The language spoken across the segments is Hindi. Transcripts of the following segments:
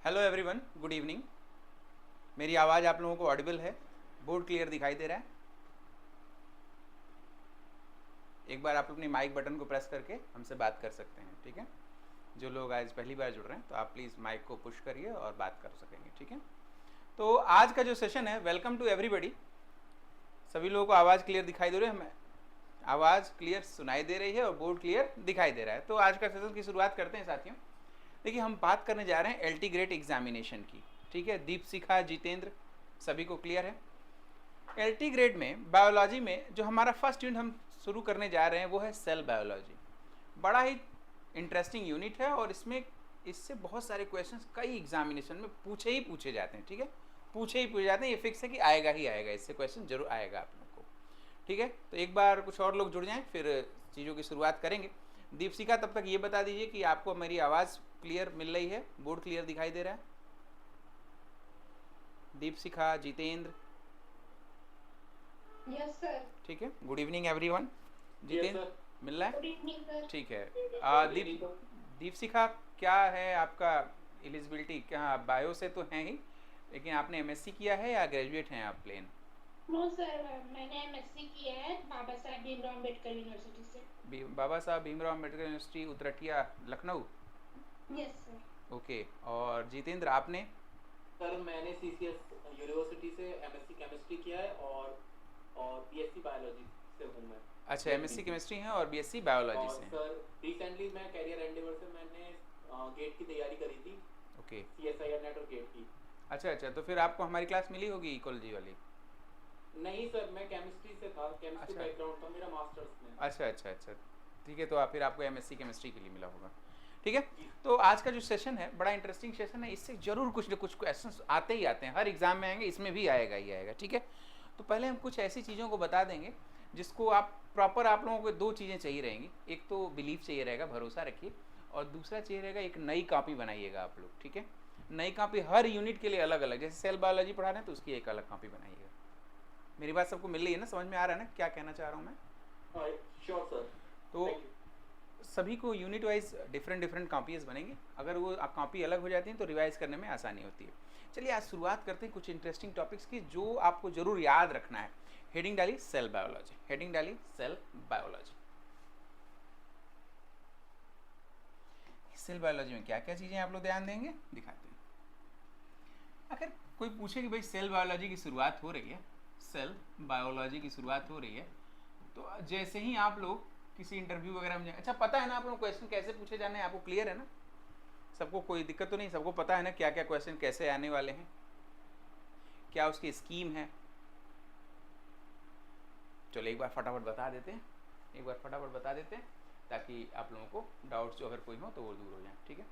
Hello everyone, good evening. मेरी आवाज़ आप लोगों को ऑडिबल है? बोर्ड क्लियर दिखाई दे रहा है? एक बार आप अपनी माइक बटन को प्रेस करके हमसे बात कर सकते हैं, ठीक है? जो लोग आज पहली बार जुड़ रहे हैं तो आप प्लीज़ माइक को पुश करिए और बात कर सकेंगे, ठीक है? तो आज का जो सेशन है, वेलकम टू एवरीबडी। सभी लोगों को आवाज़ क्लियर दिखाई दे रही है? हमें आवाज़ क्लियर सुनाई दे रही है और बोर्ड क्लियर दिखाई दे रहा है। तो आज का सेशन की शुरुआत करते हैं साथियों। देखिए, हम बात करने जा रहे हैं एलटी ग्रेड एग्जामिनेशन की, ठीक है? दीपशिखा, जितेंद्र, सभी को क्लियर है? एलटी ग्रेड में बायोलॉजी में जो हमारा फर्स्ट यूनिट हम शुरू करने जा रहे हैं वो है सेल बायोलॉजी। बड़ा ही इंटरेस्टिंग यूनिट है और इससे बहुत सारे क्वेश्चंस कई एग्जामिनेशन में पूछे जाते हैं, ठीक है? पूछे ही पूछे जाते हैं, ये फिक्स है कि आएगा ही आएगा, इससे क्वेश्चन जरूर आएगा आप लोग को, ठीक है? तो एक बार कुछ और लोग जुड़ जाएं, फिर चीज़ों की शुरुआत करेंगे। दीपशिखा, तब तक ये बता दीजिए कि आपको मेरी आवाज़ क्लियर मिल रही है, बोर्ड क्लियर दिखाई दे रहा है? Deepshikha, Jitendra, yes sir. ठीक है। Good evening everyone. जितेंद्र, मिल रहा गुड है? Evening sir. ठीक है। दीपशिखा, क्या है आपका एलिजिबिलिटी? क्या बायो से तो हैं ही, लेकिन आपने एमएससी किया है या ग्रेजुएट हैं आप प्लेन? नो सर, मैंने एमएससी किया है बाबा साहेब भीमराव अम्बेडकर यूनिवर्सिटी से। Baba Sahab Bhimrao Ambedkar university, Utrathia, Lucknow. Yes sir. Okay. और जितेंद्र, आपने? सर मैंने सीसीएस यूनिवर्सिटी से एमएससी केमिस्ट्री किया है और बीएससी बायोलॉजी से हूँ मैं। अच्छा, एमएससी केमिस्ट्री हैं और बीएससी बायोलॉजी और से हैं। सर रिसेंटली मैं कैरियर एंडेवर से मैंने गेट की तैयारी करी थी, ओके। सीएसआईआर नेट और गेट की। अच्छा, तो फिर आपको हमारी क्लास मिली होगी इकोलॉजी वाली? नहीं सर, मैं केमिस्ट्री से था, केमिस्ट्री अच्छा। बैकग्राउंड था मेरा मास्टर्स में। अच्छा, ठीक है। तो फिर आपको एमएससी केमिस्ट्री के लिए मिला होगा, ठीक है? तो आज का जो सेशन है बड़ा इंटरेस्टिंग सेशन है, इससे जरूर कुछ न कुछ क्वेश्चंस आते ही आते हैं, हर एग्जाम में आएंगे, इसमें भी आएगा ही आएगा, ठीक है? तो पहले हम कुछ ऐसी चीज़ों को बता देंगे जिसको आप प्रॉपर, आप लोगों को दो चीज़ें चाहिए रहेंगी। एक तो बिलीफ चाहिए रहेगा, भरोसा रखिए, और दूसरा चाहिए रहेगा एक नई कॉपी बनाइएगा आप लोग, ठीक है? नई कॉपी हर यूनिट के लिए अलग अलग, जैसे सेल बायोलॉजी पढ़ा रहे हैं तो उसकी एक अलग कॉपी बनाइएगा। मेरी बात सबको मिल रही है ना? समझ में आ रहा है ना क्या कहना चाह रहा हूँ मैं? Sure sir. तो थैंक यू। सभी को यूनिट वाइज डिफरेंट कॉपीज बनेंगी। अगर वो कॉपी अलग हो जाती हैं तो रिवाइज करने में आसानी होती है। चलिए आज शुरुआत करते हैं कुछ इंटरेस्टिंग टॉपिक्स की जो आपको जरूर याद रखना है। हेडिंग डाली सेल बायोलॉजी, हेडिंग डाली सेल बायोलॉजी। सेल बायोलॉजी में क्या क्या चीज़ें आप लोग ध्यान देंगे, दिखाते हैं। अगर कोई पूछे कि भाई सेल बायोलॉजी की शुरुआत हो रही है, सेल बायोलॉजी की शुरुआत हो रही है, तो जैसे ही आप लोग किसी इंटरव्यू वगैरह में अच्छा, पता है ना आप लोग क्वेश्चन कैसे पूछे जाने हैं? आपको क्लियर है ना? सबको कोई दिक्कत तो नहीं? सबको पता है ना क्या क्या क्वेश्चन कैसे आने वाले हैं, क्या उसकी स्कीम है? चलो एक बार फटाफट बता देते हैं, ताकि आप लोगों को डाउट्स जो अगर कोई हो तो वो दूर हो जाए, ठीक है?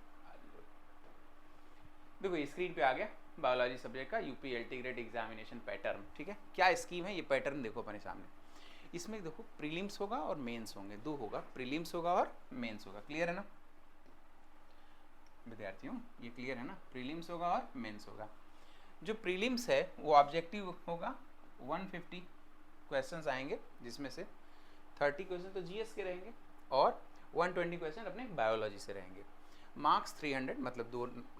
देखो स्क्रीन पे आ गया बायोलॉजी सब्जेक्ट का UP LT grade examination pattern, ठीक है? क्या स्कीम है, ये पैटर्न देखो अपने सामने। इसमें देखो प्रीलिम्स होगा और मेंस होंगे, दो होगा, प्रीलिम्स होगा और मेंस होगा। क्लियर है ना विद्यार्थियों? ये क्लियर है ना? प्रीलिम्स होगा और मेंस होगा। जो प्रीलिम्स है वो ऑब्जेक्टिव होगा, 150 क्वेश्चंस आएंगे, जिसमें से 30 क्वेश्चन तो जीएस के रहेंगे और 120 क्वेश्चन अपने बायोलॉजी से रहेंगे। मार्क्स 300, मतलब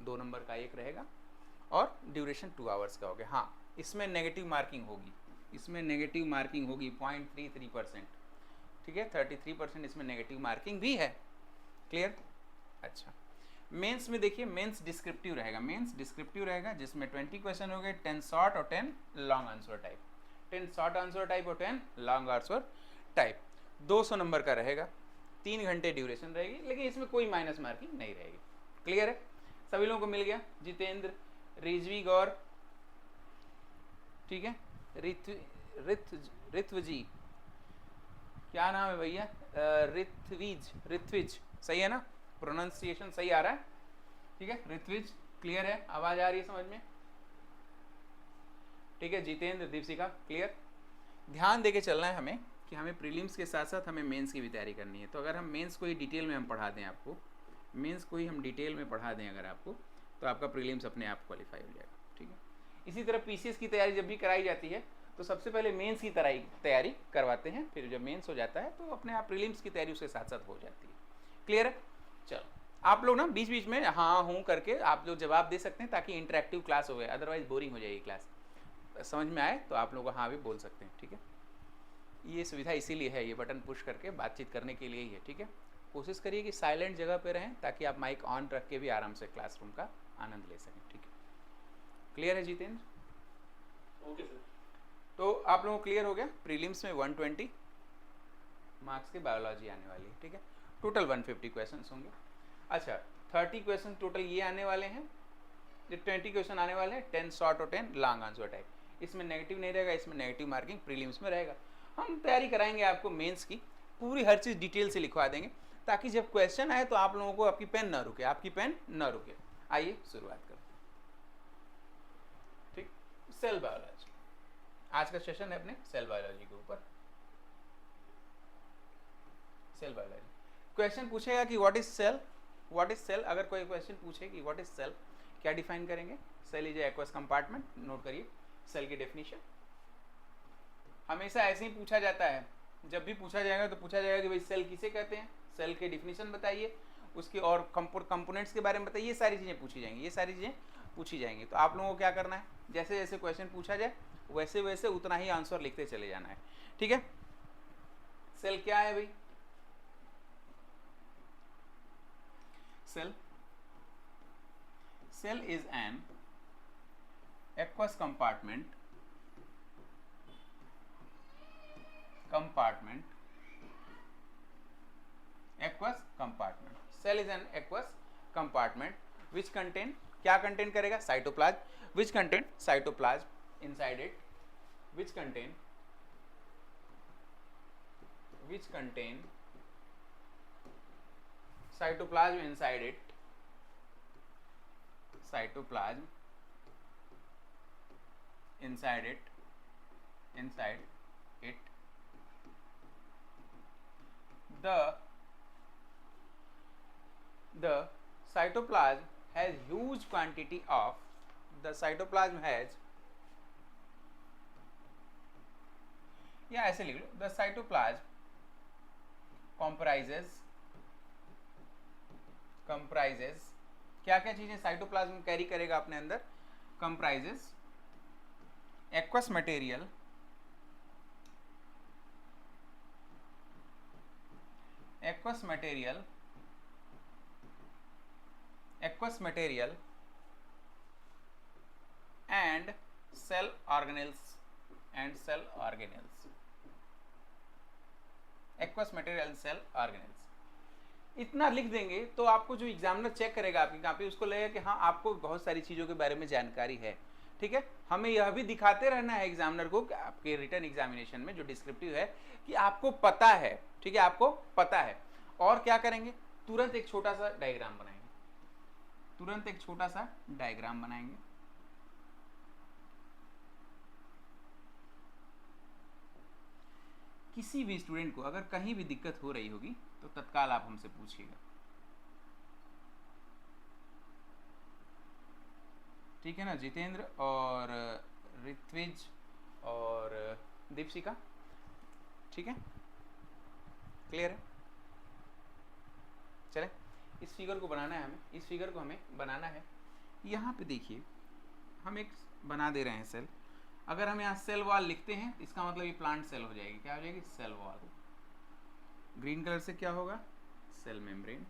दो नंबर का एक रहेगा और ड्यूरेशन 2 आवर्स का हो गया। हाँ, इसमें नेगेटिव मार्किंग होगी, 0.33%, ठीक है? 33% इसमें नेगेटिव मार्किंग भी है। क्लियर? अच्छा, मेंस में देखिए, मेंस डिस्क्रिप्टिव रहेगा, जिसमें 20 क्वेश्चन हो गए, 10 शॉर्ट और 10 long answer type, 10 short answer type और 10 लॉन्ग आंसर टाइप। 200 नंबर का रहेगा, 3 घंटे ड्यूरेशन रहेगी, लेकिन इसमें कोई माइनस मार्किंग नहीं रहेगी। क्लियर है? सभी लोगों को मिल गया? जितेंद्र, रिजवी गौर, ठीक है? ऋत्वजी, क्या नाम है भैया? ऋत्विज, सही है ना? प्रोनाउंसिएशन सही आ रहा है, ठीक है? ऋत्विज, क्लियर है? आवाज आ रही है समझ में? ठीक है। जितेंद्र, दीपशिखा, क्लियर? ध्यान देके चलना है हमें कि हमें प्रीलिम्स के साथ साथ हमें मेंस की भी तैयारी करनी है। तो अगर हम मेंस को ही डिटेल में हम पढ़ा दें आपको, अगर आपको, तो आपका प्रीलिम्स अपने आप क्वालिफाई हो जाएगा, ठीक है? इसी तरह पीसीएस की तैयारी जब भी कराई जाती है तो सबसे पहले मेंस की तैयारी करवाते हैं, फिर जब मेंस हो जाता है तो अपने आप प्रीलिम्स की तैयारी उसके साथ साथ हो जाती है। क्लियर है? चलो आप लोग ना बीच बीच में हाँ हूँ करके आप लोग जवाब दे सकते हैं ताकि इंटरेक्टिव क्लास हो गए, अदरवाइज बोरिंग हो जाएगी क्लास। समझ में आए तो आप लोग हाँ भी बोल सकते हैं, ठीक है। ये सुविधा इसीलिए है, ये बटन पुश करके बातचीत करने के लिए ही है, ठीक है। कोशिश करिए कि साइलेंट जगह पे रहें ताकि आप माइक ऑन रख के भी आराम से क्लासरूम का आनंद ले सकें, ठीक है। क्लियर है जितेंद्र? Okay sir. तो आप लोगों को क्लियर हो गया, प्रीलिम्स में 120 मार्क्स की बायोलॉजी आने वाली है, ठीक है। टोटल 150 क्वेश्चन होंगे। अच्छा 30 क्वेश्चन टोटल ये आने वाले हैं, जो 20 क्वेश्चन आने वाले हैं, 10 शॉर्ट और 10 लॉन्ग आंसर टाइप। इसमें नेगेटिव नहीं रहेगा, इसमें नेगेटिव मार्किंग प्रीलिम्स में रहेगा। हम तैयारी कराएंगे आपको मेंस की, पूरी हर चीज़ डिटेल से लिखवा देंगे ताकि जब क्वेश्चन आए तो आप लोगों को आपकी पेन ना रुके, आपकी पेन ना रुके। आइए शुरुआत करते हैं, ठीक। सेल बायोलॉजी आज का सेशन है अपने सेल बायोलॉजी के ऊपर। सेल बायोलॉजी क्वेश्चन पूछेगा कि what is cell, what is cell. अगर कोई क्वेश्चन पूछे कि व्हाट इज सेल, क्या डिफाइन करेंगे? Cell is aqueous compartment. Note करिए सेल की डेफिनेशन। हमेशा ऐसे ही पूछा जाता है, जब भी पूछा जाएगा तो पूछा जाएगा कि भाई सेल किसे कहते हैं, सेल के डिफिनेशन बताइए, उसके और कंपोनेंट्स के बारे में बताइए। ये सारी चीज़ें पूछी जाएंगी, ये सारी चीज़ें पूछी जाएंगी। तो आप लोगों को क्या करना है, जैसे जैसे क्वेश्चन पूछा जाए वैसे वैसे उतना ही आंसर लिखते चले जाना है, ठीक है। सेल क्या है भाई? Cell is an aqueous compartment aqueous compartment. Cell is an aqueous compartment which contain, क्या contain करेगा? Cytoplasm, which contain cytoplasm inside it, which contain cytoplasm inside it, cytoplasm inside it the cytoplasm has huge quantity of, the cytoplasm has, या ऐसे लिख लो, the cytoplasm comprises क्या क्या चीजें साइटोप्लाज्म कैरी करेगा अपने अंदर? Comprises aqueous material, and cell organelles, aqueous material cell organelles. इतना लिख देंगे तो आपको जो एग्जामिनर चेक करेगा आपकी कॉपी, उसको लगेगा कि हाँ आपको बहुत सारी चीज़ों के बारे में जानकारी है, ठीक है। हमें यह भी दिखाते रहना है एग्जामिनर को कि आपके रिटन एग्जामिनेशन में जो डिस्क्रिप्टिव है कि आपको पता है, ठीक है, आपको पता है। और क्या करेंगे? तुरंत एक छोटा सा डायग्राम बनाएंगे, किसी भी स्टूडेंट को अगर कहीं भी दिक्कत हो रही होगी तो तत्काल आप हमसे पूछिएगा, ठीक है ना। जितेंद्र और ऋत्विज और दीपशिका, ठीक है, क्लियर है? चले इस फिगर को बनाना है हमें, इस फिगर को हमें बनाना है। यहाँ पे देखिए हम एक बना दे रहे हैं सेल। अगर हम यहाँ सेल वॉल लिखते हैं इसका मतलब ये प्लांट सेल हो जाएगी। क्या हो जाएगी? Cell wall. ग्रीन कलर से क्या होगा? सेल मेम्ब्रेन,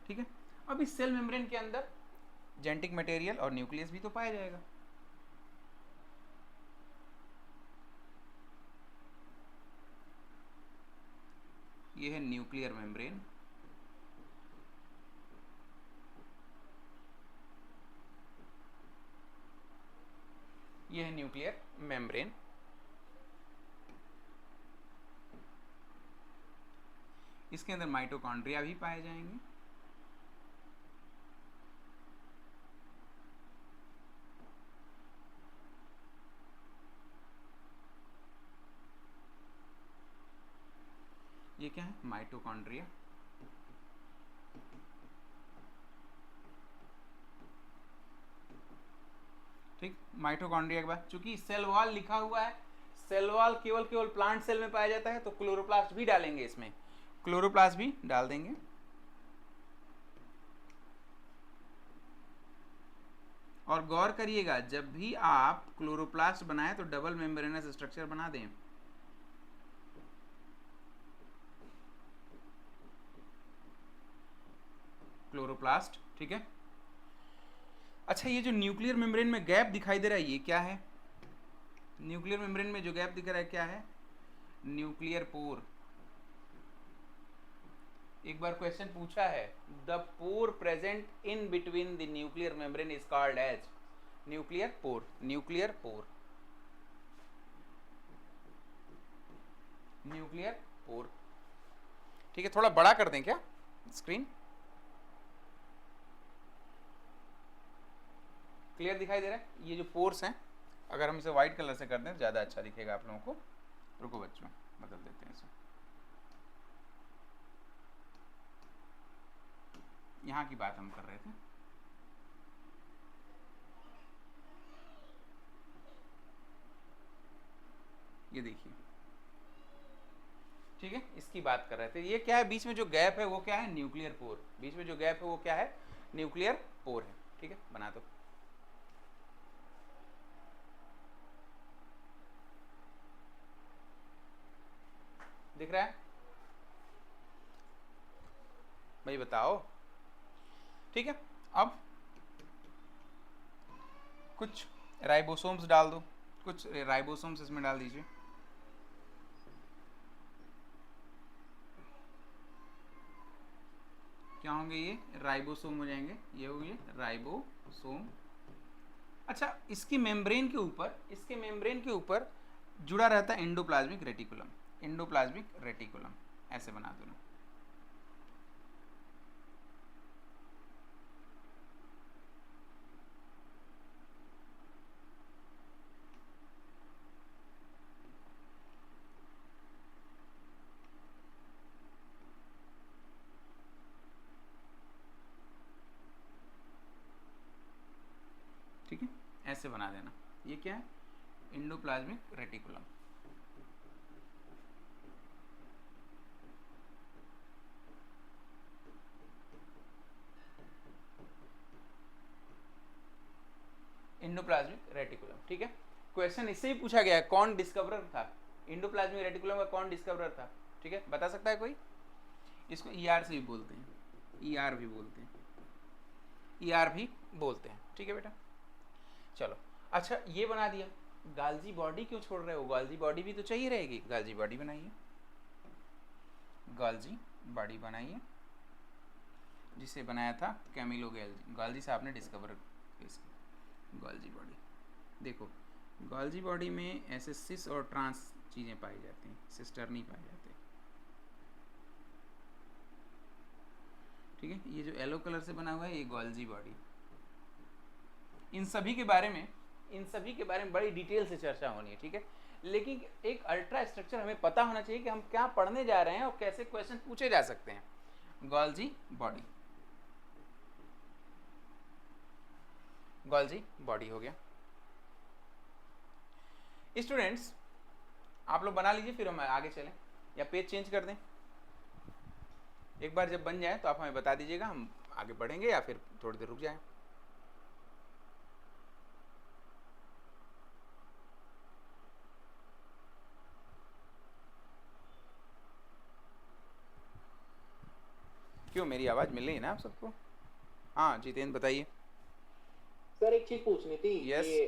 ठीक है। अब इस सेल मेम्ब्रेन के अंदर जेनेटिक मटेरियल और न्यूक्लियस भी तो पाया जाएगा। ये है न्यूक्लियर मेम्ब्रेन, ये है न्यूक्लियर मेम्ब्रेन। इसके अंदर माइटोकॉन्ड्रिया भी पाए जाएंगे, ये क्या है? माइटोकॉन्ड्रिया। ठीक, माइटोकॉन्ड्रिया के बाद चूंकि सेल वॉल लिखा हुआ है, सेल वॉल केवल प्लांट सेल में पाया जाता है, तो क्लोरोप्लास्ट भी डालेंगे इसमें, क्लोरोप्लास्ट भी डाल देंगे। और गौर करिएगा, जब भी आप क्लोरोप्लास्ट बनाएं तो डबल मेम्ब्रेनस स्ट्रक्चर बना दें। क्लोरोप्लास्ट, ठीक है। अच्छा, ये जो न्यूक्लियर मेम्ब्रेन में गैप दिखाई दे रहा है, ये क्या है? न्यूक्लियर मेम्ब्रेन में जो गैप दिख रहा है क्या है? Nuclear pore. एक बार क्वेश्चन पूछा है, the pore present in between the nuclear membrane is called as nuclear pore. Nuclear pore, nuclear pore, ठीक है। थोड़ा बड़ा कर दें क्या स्क्रीन? क्लियर दिखाई दे रहा है? ये जो पोर्स हैं, अगर हम इसे व्हाइट कलर से कर दें तो ज़्यादा अच्छा दिखेगा आप लोगों को। रुको बच्चों, बदल देते हैं इसे। यहाँ की बात हम कर रहे थे। ये देखिए, ठीक है, इसकी बात कर रहे थे। ये क्या है? बीच में जो गैप है वो क्या है? न्यूक्लियर पोर। बीच में जो गैप है वो क्या है? न्यूक्लियर पोर है, ठीक है। बना दो। दिख रहा है भाई? बताओ, ठीक है। अब कुछ राइबोसोम्स डाल दो, कुछ राइबोसोम्स इसमें डाल दीजिए। क्या होंगे ये? राइबोसोम हो जाएंगे। ये हो गए राइबोसोम। अच्छा, इसकी मेम्ब्रेन के ऊपर जुड़ा रहता है एंडोप्लाज्मिक रेटिकुलम। एंडोप्लाज्मिक रेटिकुलम ऐसे बना दो ना। ठीक है, ऐसे बना देना। ये क्या है? Endoplasmic reticulum. एंडोप्लाज्मिक रेटिकुलम, ठीक है। क्वेश्चन इससे भी पूछा गया है, कौन डिस्कवरर था एंडोप्लाज्मिक रेटिकुलम का? कौन डिस्कवरर था? ठीक है, बता सकता है कोई? इसको ईआर से भी बोलते हैं, ईआर भी बोलते हैं, ईआर भी बोलते हैं, ठीक है बेटा। चलो, अच्छा ये बना दिया। गाल्जी बॉडी क्यों छोड़ रहे हो? गाल्जी बॉडी भी तो चाहिए रहेगी। गाल्जी बॉडी बनाइए, गाल्जी बॉडी बनाइए, जिसे बनाया था कैमिलो गाल्जी साहब ने डिस्कवर इसकी गाल्जी बॉडी। देखो, गाल्जी बॉडी में ऐसे सिस और ट्रांस चीज़ें पाई जाती हैं, सिस्टर नहीं पाए जाते, ठीक है। ये जो येलो कलर से बना हुआ है, ये गाल्जी बॉडी। इन सभी के बारे में बड़ी डिटेल से चर्चा होनी है, ठीक है। लेकिन एक अल्ट्रा स्ट्रक्चर हमें पता होना चाहिए कि हम क्या पढ़ने जा रहे हैं और कैसे क्वेश्चन पूछे जा सकते हैं। गाल्जी बॉडी, गाल्जी बॉडी हो गया। स्टूडेंट्स, आप लोग बना लीजिए, फिर हम आगे चलें, या पेज चेंज कर दें। एक बार जब बन जाए तो आप हमें बता दीजिएगा, हम आगे बढ़ेंगे या फिर थोड़ी देर रुक जाएं। क्यों, मेरी आवाज़ मिल रही है ना आप सबको? हाँ जितेंद्र बताइए। सर एक चीज पूछनी थी। Yes. ये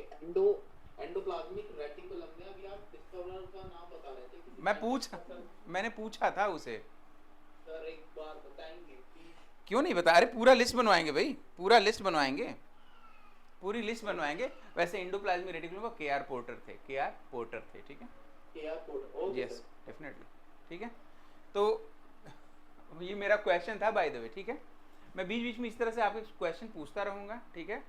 एंडोप्लाज्मिक रेटिकुलम में अभी आप डिस्कवरर का नाम बता रहे थे। मैंने पूछा था उसे। सर एक बार बताएंगे प्लीज? क्यों नहीं बता? अरे पूरा लिस्ट बनवाएंगे भाई, पूरा लिस्ट बनवाएंगे, पूरी लिस्ट बनवाएंगे। वैसे एंडोप्लाज्मिक रेटिकुलम को केआर पोर्टर थे, केआर पोर्टर थे, ठीक है। K R Porter, okay. Yes, definitely, ठीक है। तो ये मेरा क्वेश्चन था बाय द वे, ठीक है। मैं बीच बीच में इस तरह से आपके क्वेश्चन पूछता रहूँगा, ठीक है।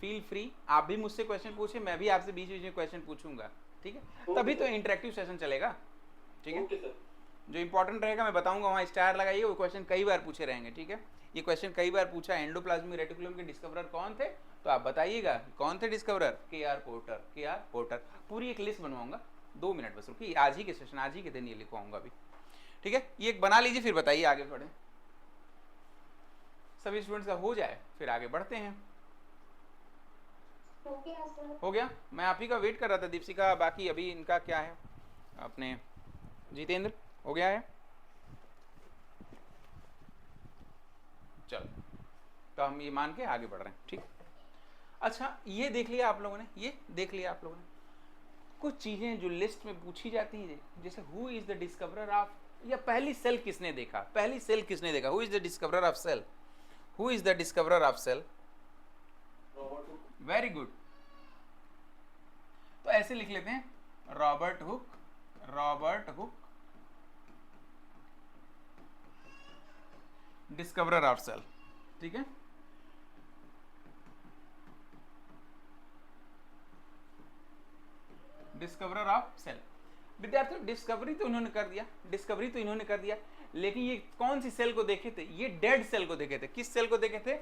फील फ्री, आप भी मुझसे क्वेश्चन पूछे, मैं भी आपसे बीच बीच में क्वेश्चन पूछूंगा, ठीक है। तभी तो इंटरेक्टिव सेशन चलेगा, ठीक है। जो इंपॉर्टेंट रहेगा मैं बताऊंगा, वहाँ स्टार लगाइए, वो क्वेश्चन कई बार पूछे रहेंगे, ठीक है। ये क्वेश्चन कई बार पूछा, एंडोप्लाज्मिक रेटिकुलम के डिस्कवरर कौन थे, तो आप बताइएगा कौन थे discoverer? K R Porter, K R Porter. पूरी एक लिस्ट बनवाऊंगा, 2 मिनट बस रुकिए, आज ही के सेशन, आज ही के दिन ये लिखवाऊंगा अभी, ठीक है। ये एक बना लीजिए, फिर बताइए आगे बढ़े, सभी स्टूडेंट्स का हो जाए फिर आगे बढ़ते हैं। हो गया सर। हो गया, मैं आप ही का वेट कर रहा था दीपशिका, बाकी अभी इनका क्या है, अपने जितेंद्र हो गया है, चलो तो हम ये मान के आगे बढ़ रहे हैं, ठीक। अच्छा ये देख लिया आप लोगों ने, ये देख लिया आप लोगों ने, कुछ चीजें जो लिस्ट में पूछी जाती हैं, जैसे who is the discoverer of, या पहली सेल किसने देखा, पहली सेल किसने देखा, who is the discoverer of cell, who is the discoverer of cell, very good. तो ऐसे लिख लेते हैं, Robert Hooke, Robert Hooke discoverer of cell, ठीक है। डिस्कवरर ऑफ सेल, विद्यार्थियों डिस्कवरी तो इन्होंने कर दिया, डिस्कवरी तो इन्होंने कर दिया, लेकिन ये कौन सी सेल को देखे थे, ये डेड सेल को देखे थे। किस सेल को देखे थे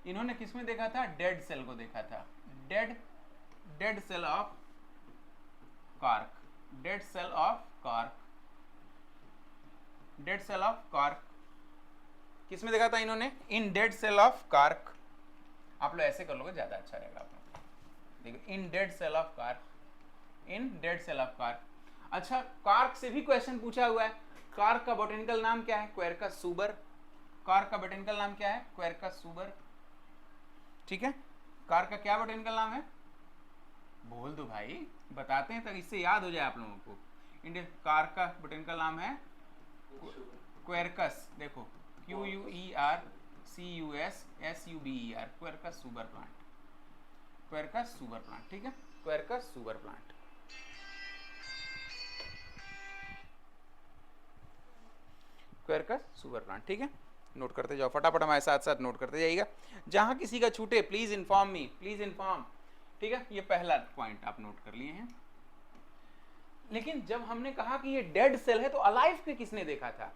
इन्होंने, किसमें देखा था, डेड सेल को देखा था, dead cell of cork, dead cell of cork, dead cell of cork किसमें देखा था इन्होंने, in dead cell of cork. आप लोग ऐसे कर लोगे ज्यादा अच्छा रहेगा, आप लोग देखो, in dead cell of cork, in dead cell of cork. अच्छा कार्क से भी क्वेश्चन पूछा हुआ है, कार्क का बोटेनिकल नाम क्या है, क्वेरकस सुबर, कार्क का बोटेनिकल नाम क्या है, क्वेरकस सुबर, ठीक है। कार्क का क्या बोटेनिकल नाम है, बोल दो भाई, बताते हैं तब इससे याद हो जाए आप लोगों को। इंडियन कार्क का बोटेनिकल नाम है क्वेरकस, देखो QUERCUSSUBER, Quercus suber plant, Quercus suber plant, ठीक है, Quercus suber plant. Quercus suber plant, ठीक है, नोट करते जाओ फटाफट, हमारे साथ साथ नोट करते जाइएगा, जहां किसी का छूटे please inform me, please inform, ठीक है। ये पहला पॉइंट आप नोट कर लिए हैं। लेकिन जब हमने कहा कि ये डेड सेल है तो अलाइव के किसने देखा था,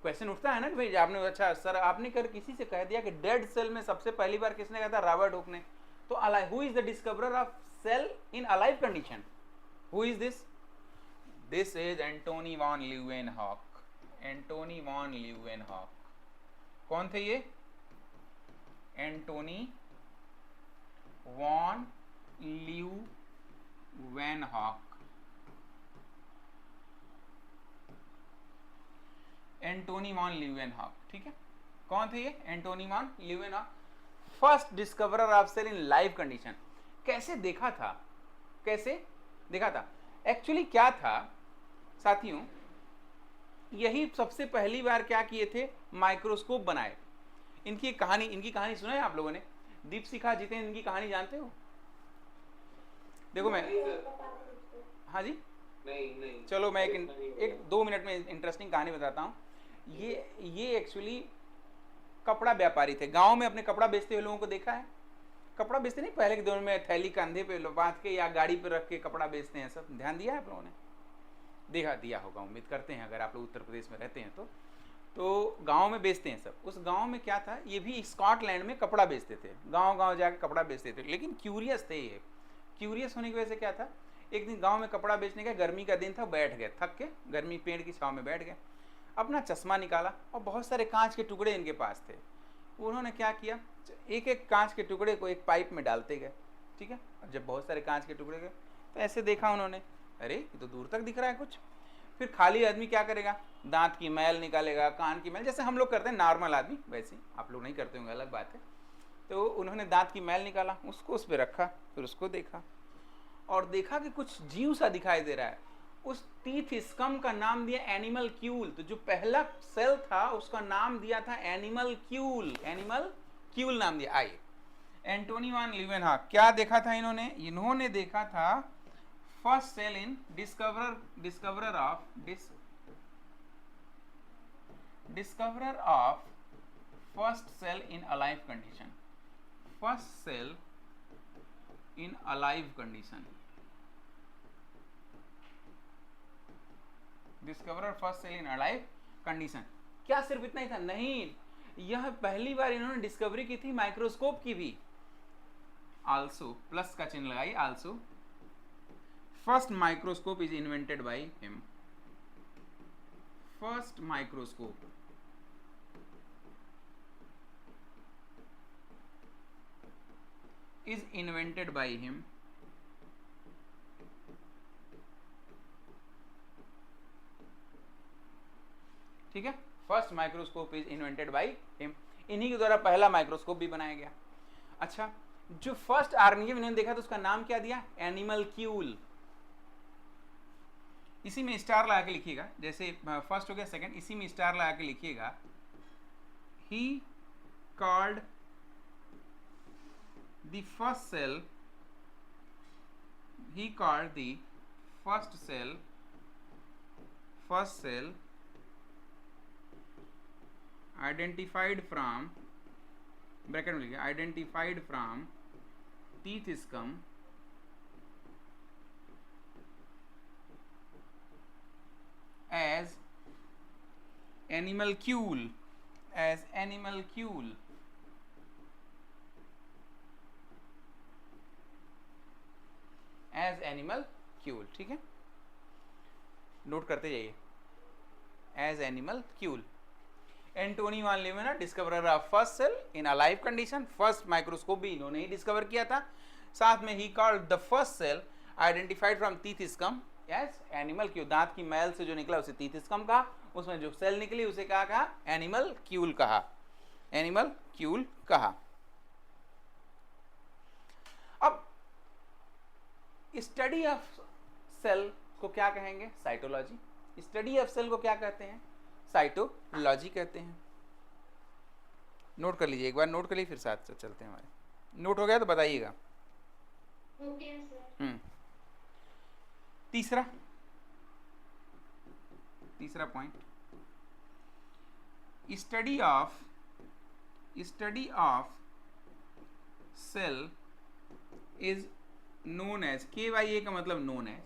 क्वेश्चन उठता है ना कि भाई आपने, अच्छा सर आपने कर किसी से कह दिया कि डेड सेल में सबसे पहली बार किसने कहा था, रॉबर्ट हुक ने, तो alive, who is the discoverer of cell in alive condition, who is this, this is Antonie van Leeuwenhoek, Antonie van Leeuwenhoek. कौन थे ये, Antonie van Leeuwenhoek, Antonie van Leeuwenhoek, ठीक है। कौन थे ये, Antonie van Leeuwenhoek, first discoverer of cell in live condition. कैसे देखा था, कैसे देखा था, एक्चुअली क्या था साथियों, यही सबसे पहली बार क्या किए थे, माइक्रोस्कोप बनाए। इनकी कहानी सुना है आप लोगों ने, दीपशिखा जितेंद्र, इनकी कहानी जानते हो, देखो मैं, हाँ जी, नहीं चलो मैं एक 2 मिनट में इंटरेस्टिंग कहानी बताता हूँ। ये एक्चुअली कपड़ा व्यापारी थे, गांव में अपने कपड़ा बेचते हुए लोगों को देखा है, कपड़ा बेचते नहीं, पहले के दौर में थैली कंधे पे बांध के या गाड़ी पे रख के कपड़ा बेचते हैं, सब ध्यान दिया है आप लोगों ने, देखा दिया होगा, उम्मीद करते हैं, अगर आप लोग उत्तर प्रदेश में रहते हैं तो गांव में बेचते हैं सब। उस गांव में क्या था, ये भी स्कॉटलैंड में कपड़ा बेचते थे, गांव जाके कपड़ा बेचते थे, लेकिन क्यूरियस थे ये, क्यूरियस होने की वजह से क्या था, एक दिन गांव में कपड़ा बेचने का, गर्मी का दिन था, बैठ गए थक के, गर्मी पेड़ की छांव में बैठ गए, अपना चश्मा निकाला और बहुत सारे कांच के टुकड़े इनके पास थे। उन्होंने क्या किया, एक एक कांच के टुकड़े को एक पाइप में डालते गए, ठीक है। और जब बहुत सारे कांच के टुकड़े गए तो ऐसे देखा उन्होंने, अरे ये तो दूर तक दिख रहा है कुछ। फिर खाली आदमी क्या करेगा, दांत की मैल निकालेगा, कान की मैल, जैसे हम लोग करते हैं नॉर्मल आदमी, वैसे आप लोग नहीं करते होंगे, अलग बात है। तो उन्होंने दांत की मैल निकाला, उसको उस पर रखा, फिर उसको देखा और देखा कि कुछ जीव सा दिखाई दे रहा है। उस टीथ स्कम का नाम दिया एनिमल क्यूल। तो जो पहला सेल था उसका नाम दिया था एनिमल क्यूल, एनिमल क्यूल नाम दिया। आइए, एंटोनी वॉन ल्यूवेनहॉक क्या देखा था इन्होंने, इन्होंने देखा था first cell in discoverer of first cell in alive condition, first cell in alive condition, discoverer first cell in alive condition. क्या सिर्फ इतना ही था, नहीं, यह पहली बार इन्होंने डिस्कवरी की थी माइक्रोस्कोप की भी, आल्सो प्लस का चिन्ह लगाई, also first microscope is invented by him. First microscope is invented by him. ठीक है, first microscope is invented by him. इन्हीं के द्वारा पहला माइक्रोस्कोप भी बनाया गया. अच्छा, जो फर्स्ट ऑर्गेनिज्म इन्होंने देखा तो उसका नाम क्या दिया? एनिमलक्यूल. इसी में स्टार लगा के लिखिएगा, जैसे फर्स्ट हो गया, सेकंड, इसी में स्टार लगा के लिखिएगा. He called the first cell, he called the first cell identified from, bracket में लिखिए, identified from teeth scum as animalcule, as animalcule. As animalcule. ठीक है, नोट करते जाइए. As animalcule. Antonie van Leeuwenhoek discoverer of first cell in alive condition. First microscope भी इन्होंने ही डिस्कवर किया था. साथ में ही called the first cell identified from teeth scum as animalcule. दांत की मैल से जो निकला उसे टीथ स्कम कहा, उसमें जो सेल निकली उसे क्या कहा? एनिमल क्यूल कहा. एनिमल क्यूल कहा. अब स्टडी ऑफ सेल को क्या कहेंगे? साइटोलॉजी. स्टडी ऑफ सेल को क्या कहते हैं? साइटोलॉजी कहते हैं. नोट कर लीजिए, एक बार नोट कर लीजिए, फिर साथ चलते हैं. हमारे नोट हो गया तो बताइएगा. Okay sir. तीसरा point, study of cell is known as. K Y A का मतलब known as,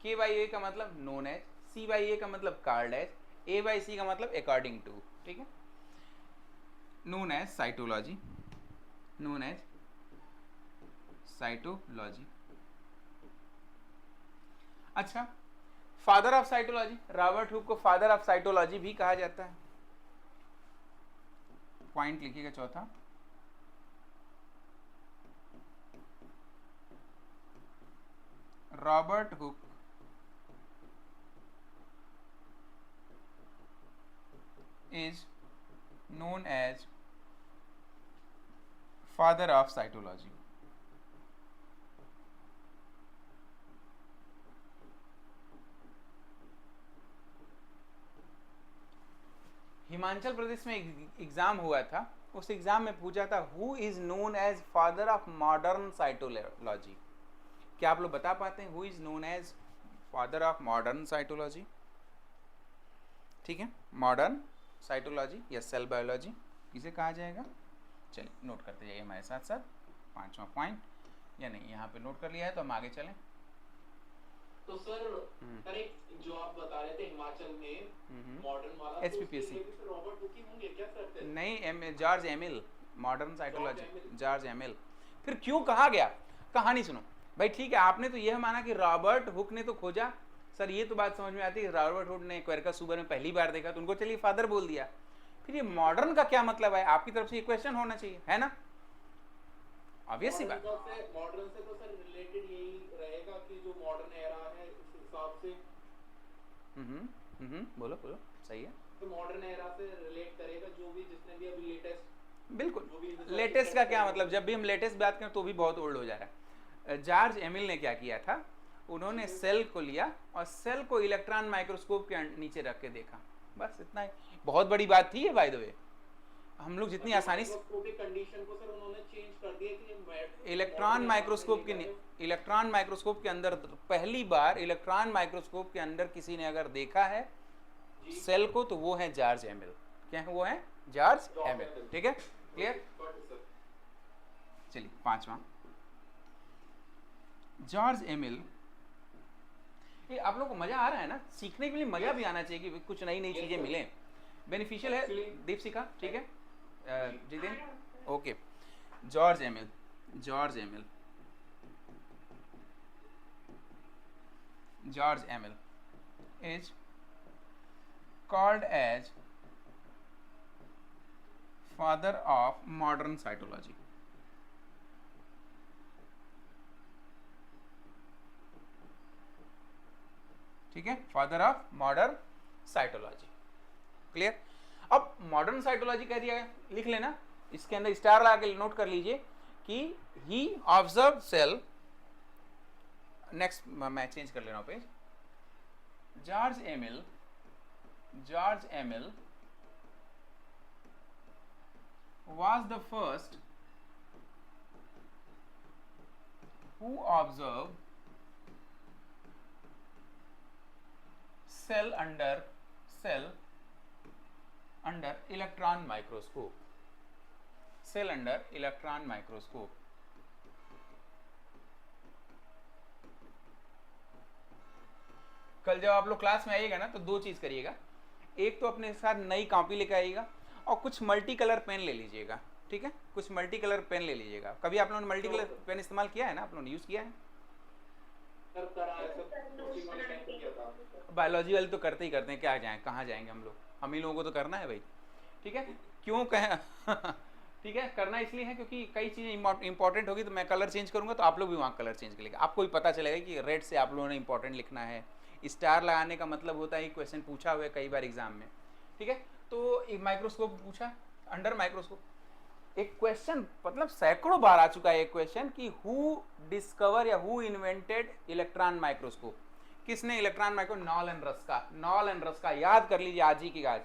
K Y A का मतलब known as, C Y A का मतलब card as, A Y C का मतलब अकॉर्डिंग टू. ठीक है, known as cytology. Known as cytology. अच्छा, father of cytology, Robert Hooke को फादर ऑफ साइटोलॉजी भी कहा जाता है. पॉइंट लिखिएगा चौथा. Robert Hooke is known as father of cytology. Himachal Pradesh में एग्जाम हुआ था, उस एग्जाम में पूछा था who is known as father of modern cytology. क्या आप लोग बता पाते हैं who is known as father of modern cytology? ठीक है, मॉडर्न साइटोलॉजी या सेल बायोलॉजी किसे कहा जाएगा? चलिए नोट करते जाइए हमारे साथ साथ. पांचवा पॉइंट, या नहीं यहाँ पे नोट कर लिया है तो हम आगे चलें. तो सर एक जो आप बता रहे थे हिमाचल में मॉडर्न वाला, HPPSC. तो रॉबर्ट हुक ही होंगे क्या सर? नहीं, George Emil. Modern cytology George Emil. फिर क्यों कहा गया? कहानी सुनो भाई. ठीक है, आपने तो यह माना कि रॉबर्ट हुक ने तो खोजा. सर ये तो बात समझ में आती है, रॉबर्ट हुक ने क्वेर्कस सुबर में पहली बार देखा तो उनको चलिए फादर बोल दिया. फिर ये मॉडर्न का क्या मतलब है? आपकी तरफ से ये क्वेश्चन होना चाहिए, है ना? ऑब्वियस सी बात. मॉडर्न से तो सर रिलेटेड यही रहेगा कि जो मॉडर्न एरा है उस हिसाब से. बोलो बोलो, सही है. तो मॉडर्न एरा से रिलेट करेगा जो भी जिसने भी अभी लेटेस्ट. बिल्कुल. लेटेस्ट का क्या मतलब? जब भी हम लेटेस्ट बात करें तो भी बहुत ओल्ड हो जा रहा है. जॉर्ज एमिल ने क्या किया था, उन्होंने सेल को लिया और सेल को इलेक्ट्रॉन माइक्रोस्कोप के नीचे रख के देखा. बस इतना ही. बहुत बड़ी बात थी ये, बाय द वे. हम लोग जितनी आसानी से कंडीशन को सर उन्होंने चेंज कर दिया कि इलेक्ट्रॉन माइक्रोस्कोप के अंदर पहली बार इलेक्ट्रॉन माइक्रोस्कोप के अंदर किसी ने अगर देखा है सेल को तो वो है जॉर्ज एमिल. क्या है? वो है जॉर्ज एमिल. ठीक है, क्लियर? चलिए पांचवा, जॉर्ज एमिल. ये आप लोगों को मजा आ रहा है ना? सीखने के लिए मजा भी आना चाहिए कि कुछ नई नई चीजें मिलें. बेनिफिशियल है. दीपशिखा, ठीक है. Jiten, okay. George Emil George Emil is called as father of modern cytology. ठीक है, father of modern cytology. Clear. अब मॉडर्न साइटोलॉजी कह दिया है, लिख लेना, इसके अंदर स्टार लगा के नोट कर लीजिए कि ही ऑब्जर्व सेल। नेक्स्ट मैं चेंज कर ले रहा हूं page. George Emil was the first who observed cell under electron microscope. Cell under electron microscope. कल जब आप लोग क्लास में आइएगा ना तो दो चीज करिएगा, एक तो अपने साथ नई कॉपी लेकर आइएगा और कुछ मल्टी कलर पेन ले लीजिएगा। ठीक है, कुछ मल्टी कलर पेन ले लीजिएगा। कभी आप लोगों ने मल्टी कलर पेन इस्तेमाल किया है ना, आप लोगों ने यूज किया है? बायोलॉजी वाले तो करते ही करते हैं, क्या जाएं, कहाँ जाएंगे हम लोग, हम ही लोगों को तो करना है भाई। ठीक है, क्यों कहें ठीक है, करना इसलिए है क्योंकि कई चीज़ें इंपॉर्टेंट होगी तो मैं कलर चेंज करूंगा तो आप लोग भी वहाँ कलर चेंज करेंगे, आपको भी पता चलेगा कि रेड से आप लोगों ने इंपॉर्टेंट लिखना है। स्टार लगाने का मतलब होता है क्वेश्चन पूछा हुआ है कई बार एग्जाम में। ठीक है, तो एक माइक्रोस्कोप पूछा, अंडर माइक्रोस्कोप एक क्वेश्चन, मतलब सैकड़ों बार आ चुका है एक क्वेश्चन कि हु डिस्कवर या हु इन्वेंटेड इलेक्ट्रॉन माइक्रोस्कोप। किसने electron microscope? Knoll and Ruska. याद कर लीजिए, आज ही की आज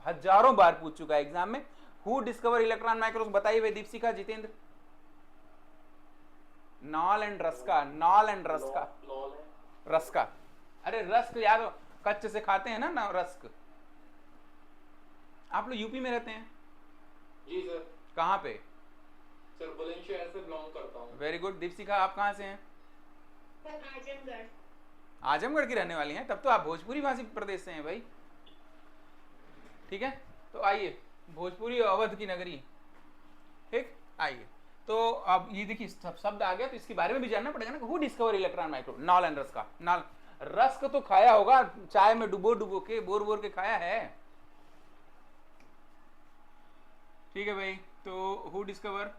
हजारों बार पूछ चुका है एग्जाम में। हु डिस्कवर इलेक्ट्रॉन माइक्रोस्कोप, बताइए भाई, Deepshikha, Jitendra. Knoll and Ruska. अरे रस्क याद हो, कच्च से खाते हैं ना रस्क। आप लोग यूपी में रहते हैं? जी सर। कहाँ पे? सर बुलंदशहर से बिलोंग करता हूँ। Very good. दीपशिखा, आप कहाँ से हैं? आजमगढ़। आजमगढ़ की रहने वाली हैं, तब तो आप भोजपुरी भाषी प्रदेश से हैं भाई। ठीक है, तो आइए, भोजपुरी अवध की नगरी। ठीक, आइए। तो अब ये देखिए शब्द आ गया, तो इसके बारे में भी जानना पड़ेगा ना। Who discover electron microscope? Knoll and Ruska. Knoll, rusk तो खाया होगा, चाय में डुबो के बोर के खाया है। ठीक है भाई, तो हु डिस्कवर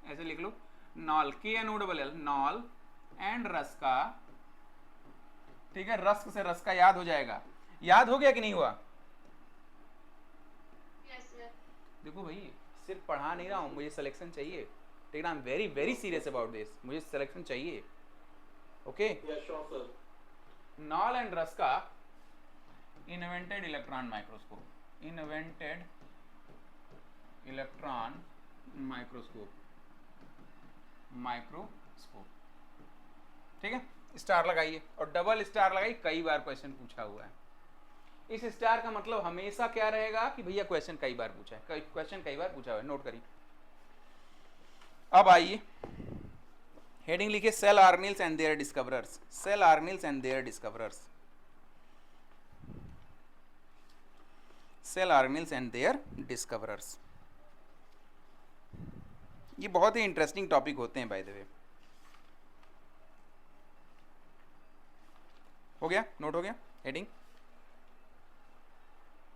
ऐसे लिख लो, Knoll, KNOLL, Knoll and Ruska. ठीक है, रस्क से रस्का याद हो जाएगा। याद हो गया कि नहीं हुआ? देखो भाई, सिर्फ पढ़ा नहीं रहा हूं, मुझे सिलेक्शन चाहिए। ठीक है, आई am very very serious about this, मुझे सिलेक्शन चाहिए। Okay, knoll and Ruska invented electron microscope. ठीक है, स्टार लगाइए और डबल स्टार लगाइए, कई बार क्वेश्चन पूछा हुआ है। इस स्टार का मतलब हमेशा क्या रहेगा कि भैया क्वेश्चन कई बार पूछा है, क्वेश्चन कई बार पूछा हुआ है, नोट करिए। अब आइए, हेडिंग लिखिए, cell organelles and their discoverers. Cell organelles and their discoverers. Cell organelles and their discoverers. ये बहुत ही इंटरेस्टिंग टॉपिक होते हैं बाय द वे। हो गया, नोट हो गया हेडिंग?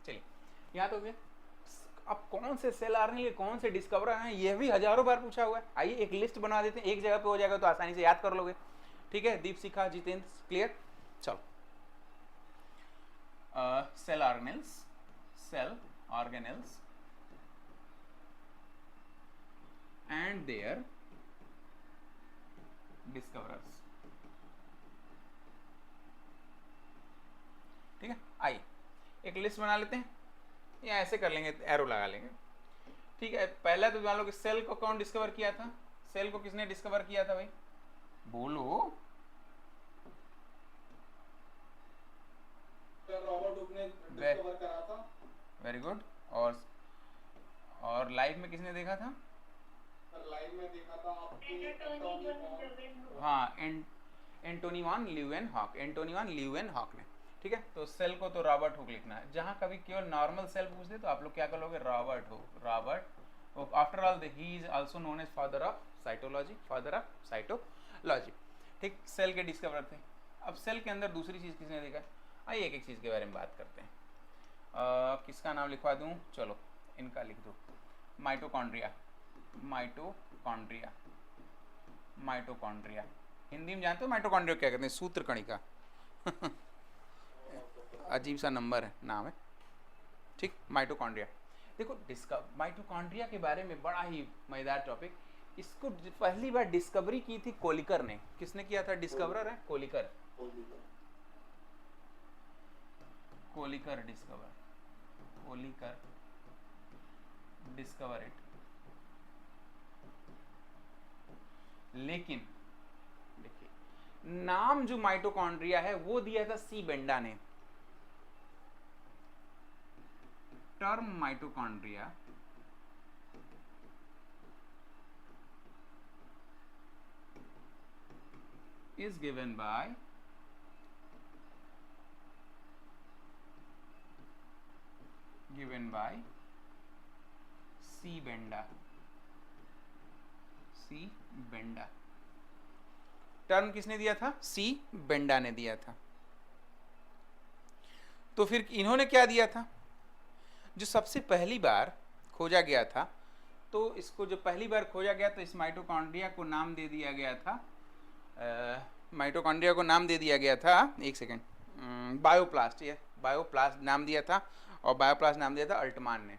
चलिए, यहाँ तो हो गया। अब कौन से सेल ऑर्गेनेल, कौन से डिस्कवरर हैं, यह भी हजारों बार पूछा हुआ है। आइए एक लिस्ट बना देते हैं, एक जगह पे हो जाएगा तो आसानी से याद कर लोगे। ठीक है, दीपशिखा, जितेंद्र, क्लियर? चलो, cell organelles and their discoverers. ठीक है, आइए एक लिस्ट बना लेते हैं, या ऐसे कर लेंगे, एरो लगा लेंगे। ठीक है, पहला तो मान लो कि सेल को कौन डिस्कवर किया था? सेल को किसने डिस्कवर किया था भाई, बोलो। रॉबर्ट हुक ने डिस्कवर करा था। Very good. और लाइव में किसने देखा था? लाइव में देखा था आपके हाँ, एंटोनी वॉन ल्यूवेनहॉक ने। ठीक है, तो सेल को तो रॉबर्ट हुक लिखना है। जहां कभी केवल नॉर्मल सेल पूछ दे तो आप लोग क्या कर लोगे, Robert Hooke. After all he is also known as father of cytology. ठीक, सेल के डिस्कवर थे। अब सेल के अंदर दूसरी चीज़ किसने देखा? आइए एक एक चीज़ के बारे में बात करते हैं। किसका नाम लिखवा दूँ? चलो इनका लिख दो, माइटोकॉन्ड्रिया। माइटोकॉन्ड्रिया, माइटोकॉन्ड्रिया हिंदी में जानते हो माइटोकॉन्ड्रिया क्या कहते हैं? सूत्र कणिका। अजीब सा नंबर है, नाम है, ठीक। माइटोकॉन्ड्रिया, देखो माइटोकॉन्ड्रिया के बारे में बड़ा ही मजेदार टॉपिक। इसको पहली बार डिस्कवरी की थी कोलिकर ने। किसने किया था? डिस्कवरर है कोलिकर। Kolliker discover it. लेकिन देखिए नाम जो माइटोकॉन्ड्रिया है वो दिया था सी बेंडा ने। Term mitochondria is given by C. Benda। C Benda term किसने दिया था? सी बेंडा ने दिया था। तो फिर इन्होंने क्या दिया था? जो सबसे पहली बार खोजा गया था, तो इसको जो पहली बार खोजा गया तो इस माइटोकॉन्ड्रिया को नाम दे दिया गया था, माइटोकॉन्ड्रिया को नाम दे दिया गया था, एक सेकेंड, बायोप्लास्ट। ये बायोप्लास्ट नाम दिया था, और बायोप्लास्ट नाम दिया था अल्टमान ने।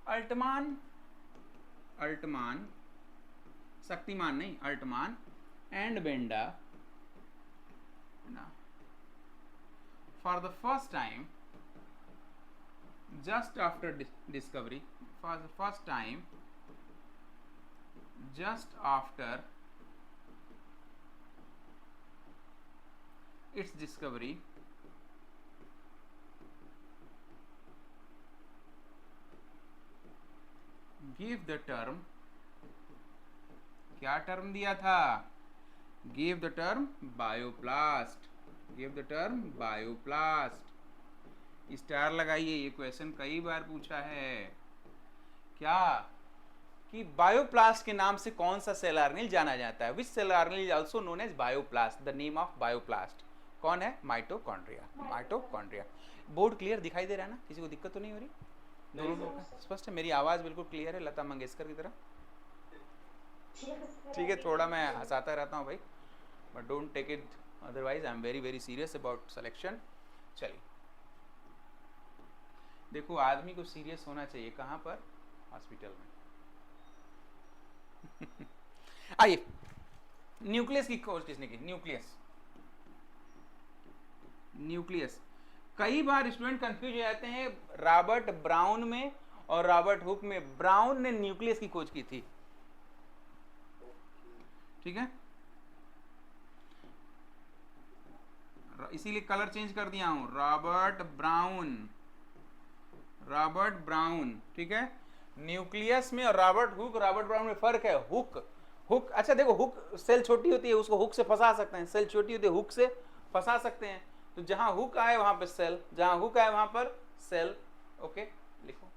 अल्टमान शक्तिमान नहीं, Altmann and Benda for the first time just after discovery, for the first time just after its discovery, gave the term, क्या टर्म दिया था? gave the term bioplast, gave the term bioplast। Star लगाइए, ये क्वेश्चन कई बार पूछा है। क्या कि बायोप्लास्ट के नाम से कौन सा सेल ऑर्गेनेल जाना जाता है? Which cell organelle is also known as bioplast? The name of bioplast कौन है? माइटोकॉन्ड्रिया। माइटोकॉन्ड्रिया। बोर्ड क्लियर दिखाई दे रहा है ना? किसी को दिक्कत तो नहीं हो रही? दोनों लोग स्पष्ट है? मेरी आवाज़ बिल्कुल क्लियर है, लता मंगेशकर की तरह? ठीक है, थोड़ा मैं हंसाता रहता हूँ भाई, but don't take it otherwise. I am very very serious about selection. चलिए देखो, आदमी को सीरियस होना चाहिए कहाँ पर? हॉस्पिटल में। आइए, न्यूक्लियस की खोज किसने की? न्यूक्लियस। कई बार स्टूडेंट कंफ्यूज हो जाते हैं रॉबर्ट ब्राउन में और रॉबर्ट हुक में। ब्राउन ने न्यूक्लियस की खोज की थी, ठीक है, इसीलिए कलर चेंज कर दिया हूं, रॉबर्ट ब्राउन, ठीक है। न्यूक्लियस में और रॉबर्ट ब्राउन में फर्क है। हुक अच्छा देखो, हुक सेल छोटी होती है, उसको हुक से फंसा सकते हैं। सेल छोटी होती है, हुक से फंसा सकते हैं। तो जहां हुक आए वहां पर सेल, जहां हुक आए वहां पर सेल। ओके, लिखो।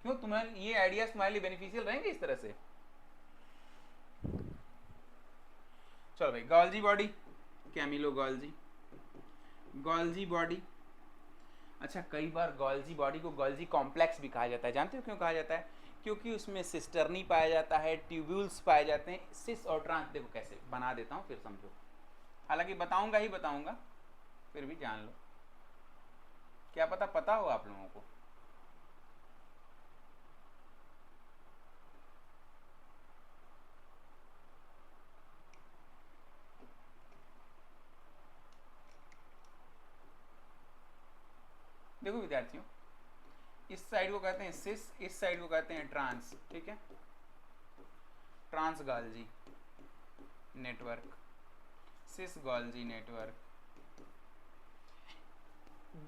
क्यों, तुम्हारे ये आइडियाज तुम्हारे लिए बेनिफिशियल रहेंगे इस तरह से? चलो भाई, Golgi body, Camillo Golgi body. अच्छा, कई बार गोल्जी बॉडी को गोल्जी कॉम्प्लेक्स भी कहा जाता है। जानते हो क्यों कहा जाता है? क्योंकि उसमें सिस्टर्नी पाया जाता है, ट्यूब्यूल्स पाए जाते हैं। सिस और ट्रांस, देखो कैसे बना देता हूँ, फिर समझो। हालांकि बताऊंगा, फिर भी जान लो, क्या पता हो आप लोगों को। देखो विद्यार्थियों, इस साइड को कहते हैं सिस, इस साइड को कहते हैं ट्रांस, ठीक है। ट्रांस गोल्जी नेटवर्क, सिस गोल्जी नेटवर्क।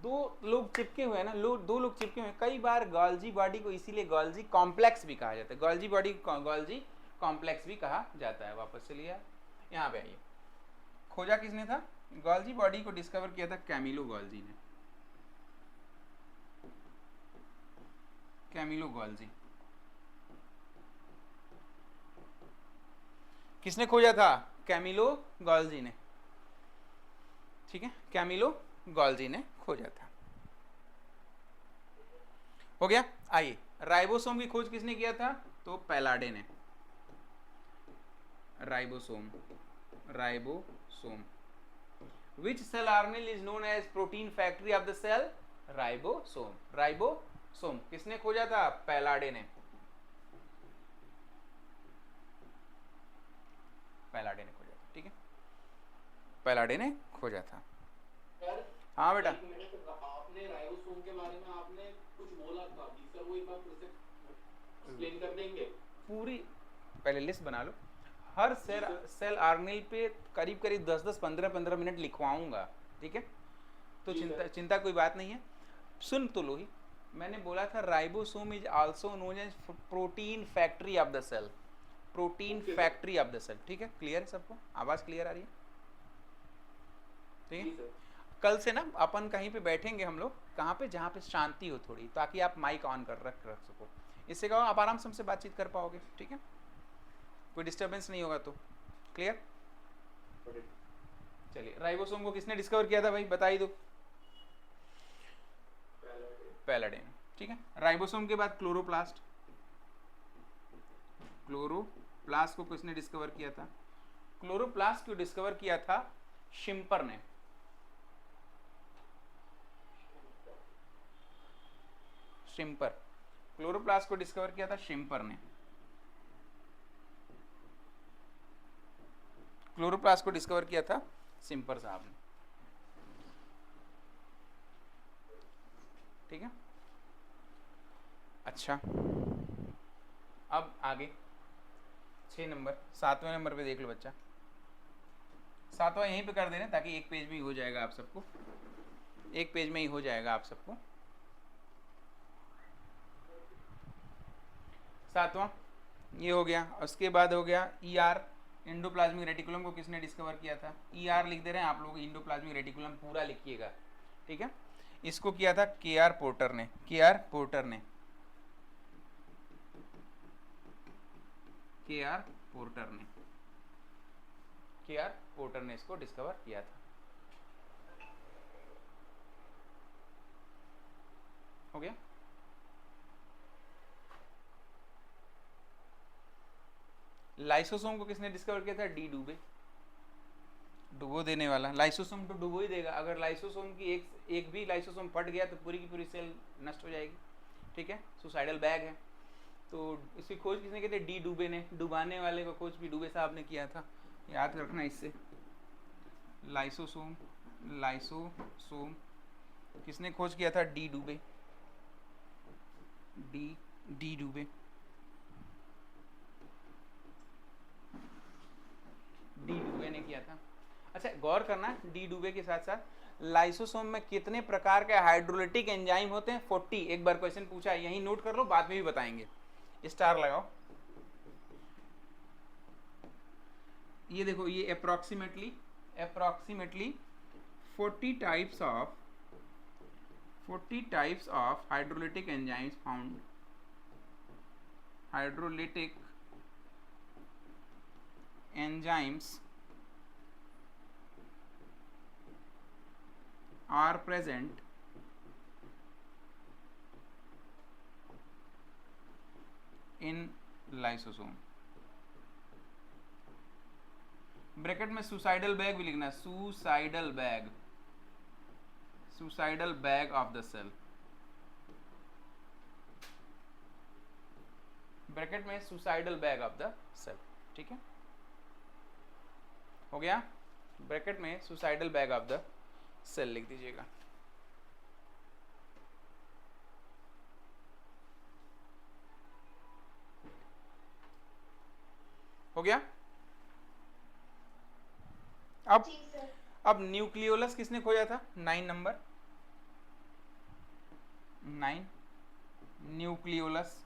दो लोग चिपके हुए हैं ना, दो लोग चिपके हुए हैं। कई बार गोल्जी बॉडी को इसीलिए गोल्जी कॉम्प्लेक्स भी कहा जाता है। गोल्जी बॉडी को गोल्जी कॉम्प्लेक्स भी कहा जाता है। वापस चलिए यहाँ पे आइए। खोजा किसने था? गोल्जी बॉडी को डिस्कवर किया था कैमिलो गोल्जी ने। कैमिलो गोल्जी किसने खोजा था? कैमिलो गॉल्जी ने, ठीक है, कैमिलो गॉल्जी ने खोजा था। हो गया। आइए, राइबोसोम की खोज किसने किया था? तो पैलाडे ने। Ribosome, ribosome. Which cell organelle is known as protein factory of the cell? Ribosome. Ribosome किसने खोजा था? पैलाडे ने। पैलाडे ने खोजा था, ठीक है, पैलाडे ने खोजा था। सर हाँ बेटा। एक मिनट, आपने राइबोसोम के बारे में आपने कुछ बोला था जी सर, वो एक बार फिर से एक्सप्लेन कर देंगे? पूरी पहले लिस्ट बना लो। हर सेल ऑर्गेनेल पे करीब करीब 10-10, 15-15 मिनट लिखवाऊंगा, ठीक है, तो चिंता कोई बात नहीं है। सुन तो लो ही, मैंने बोला था ribosome is also known as protein factory of the cell. Protein factory of the cell, ठीक है, क्लियर है सबको? आवाज क्लियर आ रही है? ठीक है। कल से ना अपन कहीं पे बैठेंगे हम लोग, कहाँ पे? जहाँ पे शांति हो थोड़ी, ताकि आप माइक ऑन कर रख सको। इससे क्या आप आराम से हमसे बातचीत कर पाओगे, ठीक है, कोई डिस्टर्बेंस नहीं होगा। तो क्लियर? चलिए, राइबोसोम को किसने डिस्कवर किया था भाई, बता ही दो। पैलाडे ने, ठीक है। राइबोसोम के बाद क्लोरोप्लास्ट। क्लोरोप्लास्ट को किसने डिस्कवर किया था? क्लोरोप्लास्ट को डिस्कवर किया था शिम्पर ने। शिम्पर, क्लोरोप्लास्ट को डिस्कवर किया था शिम्पर ने। क्लोरोप्लास्ट को डिस्कवर किया था सिम्पर साहब ने, ठीक है। अच्छा, अब आगे 6 नंबर, 7वें नंबर पे देख लो बच्चा। 7वां यहीं पे कर देना, ताकि एक पेज में ही हो जाएगा आप सबको, एक पेज में ही हो जाएगा आप सबको। 7वां ये हो गया। उसके बाद हो गया ER, इंडोप्लाज्मिक रेटिकुलम को किसने डिस्कवर किया था? ER लिख दे रहे हैं आप लोग, इंडोप्लाज्मिक रेटिकुलम पूरा लिखिएगा, ठीक है। इसको किया था KR पोर्टर ने। KR पोर्टर ने, KR पोर्टर ने, KR पोर्टर ने इसको डिस्कवर किया था। हो गया। लाइसोसोम को किसने डिस्कवर किया था? डी डुबे, डुबो देने वाला। लाइसोसोम तो डुबो ही देगा। अगर लाइसोसोम की एक भी लाइसोसोम फट गया तो पूरी की पूरी सेल नष्ट हो जाएगी, ठीक है, सुसाइडल बैग है। तो इसकी खोज किसने की थी? डी डुबे ने। डुबाने वाले को खोज भी डुबे साहब ने किया था, याद रखना इससे। लाइसोसोम, लाइसोसोम किसने खोज किया था? डी डुबे, डी डुबे, डी डुबे ने किया था। अच्छा, गौर करना, डी डुबे के साथ साथ लाइसोसोम में कितने प्रकार के हाइड्रोलिटिक एंजाइम होते हैं? 40। एक बार क्वेश्चन पूछा है, यही नोट कर लो, बाद में भी बताएंगे। स्टार लगाओ। ये देखो, ये approximately 40 types of hydrolytic enzymes found, hydrolytic enzymes are present in lysosome। Bracket में सुसाइडल बैग भी लिखना है, suicidal bag, suicidal bag of the cell. Bracket में suicidal bag of the cell, ठीक है, हो गया। ब्रैकेट में suicidal bag of the cell लिख दीजिएगा। हो गया। अब न्यूक्लियोलस किसने खोजा था? 9 number, 9 nucleolus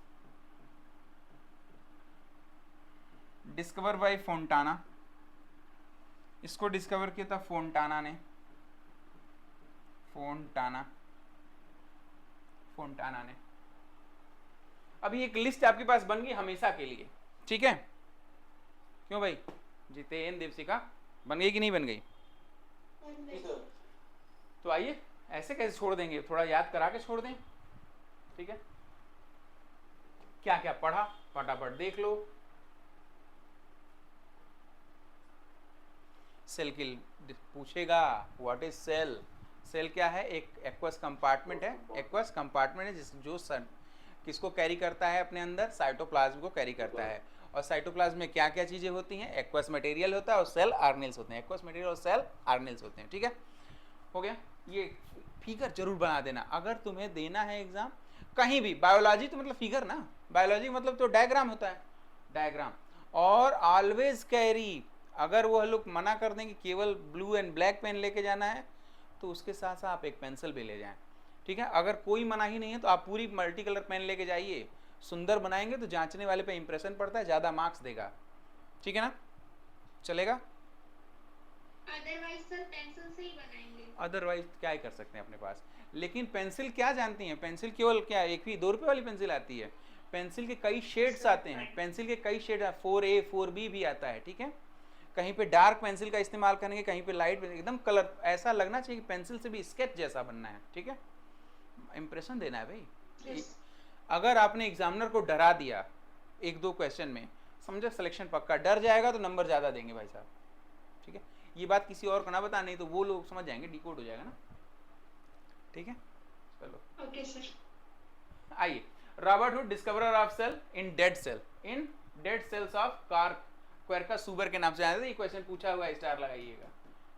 discover by Fontana. इसको डिस्कवर किया था फोंटाना ने, फोंटाना ने। अभी एक लिस्ट आपके पास बन गई हमेशा के लिए, ठीक है। क्यों भाई? जितेन दीपशिका बन गई कि नहीं बन गई? जी सर। तो आइए, ऐसे कैसे छोड़ देंगे, थोड़ा याद करा के छोड़ दें, ठीक है। क्या क्या पढ़ा फटाफट देख लो। सेल की पूछेगा व्हाट इज सेल। सेल क्या है? एक एक्वस कंपार्टमेंट है। एक्वस कंपार्टमेंट है जो किसको कैरी करता है अपने अंदर? साइटोप्लाज्म को कैरी करता है। और साइटोप्लाज्म में क्या क्या चीजें होती हैं? एक्वस मटेरियल होता है और सेल आर्गेनेल्स होते हैं। एक्वस मटेरियल और सेल आर्गेनेल्स होते हैं, ठीक है। हो गया। ये फिगर जरूर बना देना अगर तुम्हें देना है एग्जाम कहीं भी। बायोलॉजी तो मतलब फिगर ना, बायोलॉजी मतलब तो डायग्राम होता है, डायग्राम। और ऑलवेज कैरी, अगर वो लोग मना कर दें कि केवल ब्लू एंड ब्लैक पेन लेके जाना है तो उसके साथ साथ आप एक पेंसिल भी ले जाएं, ठीक है। अगर कोई मना ही नहीं है तो आप पूरी मल्टी कलर पेन लेके जाइए। सुंदर बनाएंगे तो जांचने वाले पे इंप्रेशन पड़ता है, ज़्यादा मार्क्स देगा, ठीक है ना, चलेगा। अदरवाइज सर पेंसिल से ही बनाएंगे। अदरवाइज क्या ही कर सकते हैं अपने पास। लेकिन पेंसिल क्या जानती हैं? पेंसिल केवल क्या एक ही 2 रुपये वाली पेंसिल आती है। पेंसिल के कई शेड्स आते हैं, पेंसिल के कई शेड 4A 4B भी आता है, ठीक है। कहीं पे डार्क पेंसिल का इस्तेमाल करेंगे, कहीं पे लाइट, एकदम कलर ऐसा लगना चाहिए कि पेंसिल से भी स्केच जैसा बनना है, ठीक है। इंप्रेशन देना है भाई। अगर आपने एग्जामिनर को डरा दिया 1-2 क्वेश्चन में, समझो सिलेक्शन पक्का। डर जाएगा तो नंबर ज़्यादा देंगे भाई साहब, ठीक है। ये बात किसी और को ना बता, नहीं तो वो लोग समझ जाएंगे, डिकोड हो जाएगा ना, ठीक है। चलो ओके सर। आइए, Robert Hood discoverer of cell in dead cell, in dead cells of Quercus suber के नाम से आया था। ये क्वेश्चन पूछा हुआ है, स्टार लगाइएगा।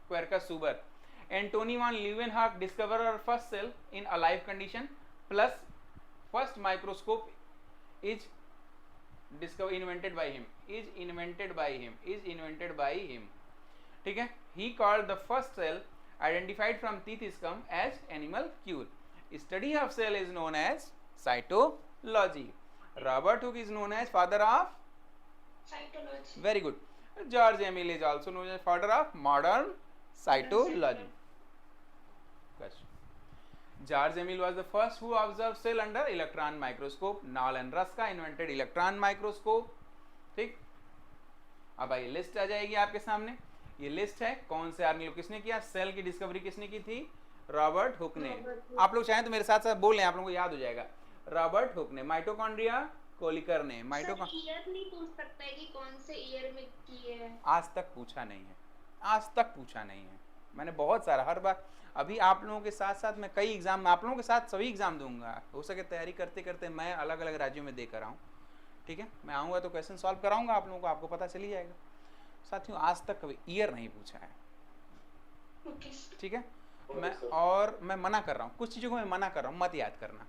Quercus suber. Antonie von Leeuwenhoek discoverer first cell in alive condition plus first microscope is discover invented by him, is invented by him, is invented by him, ठीक है। He called the first cell identified from teeth scum as animalcule. Study of cell is known as cytology. Robert Hooke is known as father of cytology. very good. George Emil is also known as father of modern cytology. Question. George Emil was the first who observed cell under electron microscope. Nall and Ruska invented electron microscope. ठीक। अब आइए लिस्ट आ जाएगी आपके सामने। ये लिस्ट है कौन से आर्गेनेल किसने किया, सेल की डिस्कवरी किसने की थी? रॉबर्ट हुक ने। आप लोग चाहें तो मेरे साथ साथ बोल लें, आप लोगों को याद हो जाएगा। रॉबर्ट हुक ने। माइटोकॉन्ड्रिया कोलिकर ने। ईयर नहीं पूछ सकता है कि कौन से ईयर में की है? आज तक पूछा नहीं है, आज तक पूछा नहीं है। मैंने बहुत सारा, हर बार अभी आप लोगों के साथ साथ मैं कई एग्जाम, आप लोगों के साथ सभी एग्जाम दूंगा। हो सके तैयारी करते करते मैं अलग अलग राज्यों में देकर आऊँ, ठीक है। मैं आऊँगा तो क्वेश्चन सॉल्व कराऊंगा आप लोगों को, आपको पता चल ही जाएगा। साथियों आज तक कभी ईयर नहीं पूछा है, ठीक है। मैं मना कर रहा हूँ, कुछ चीज़ों को मैं मना कर रहा हूँ, मत याद करना,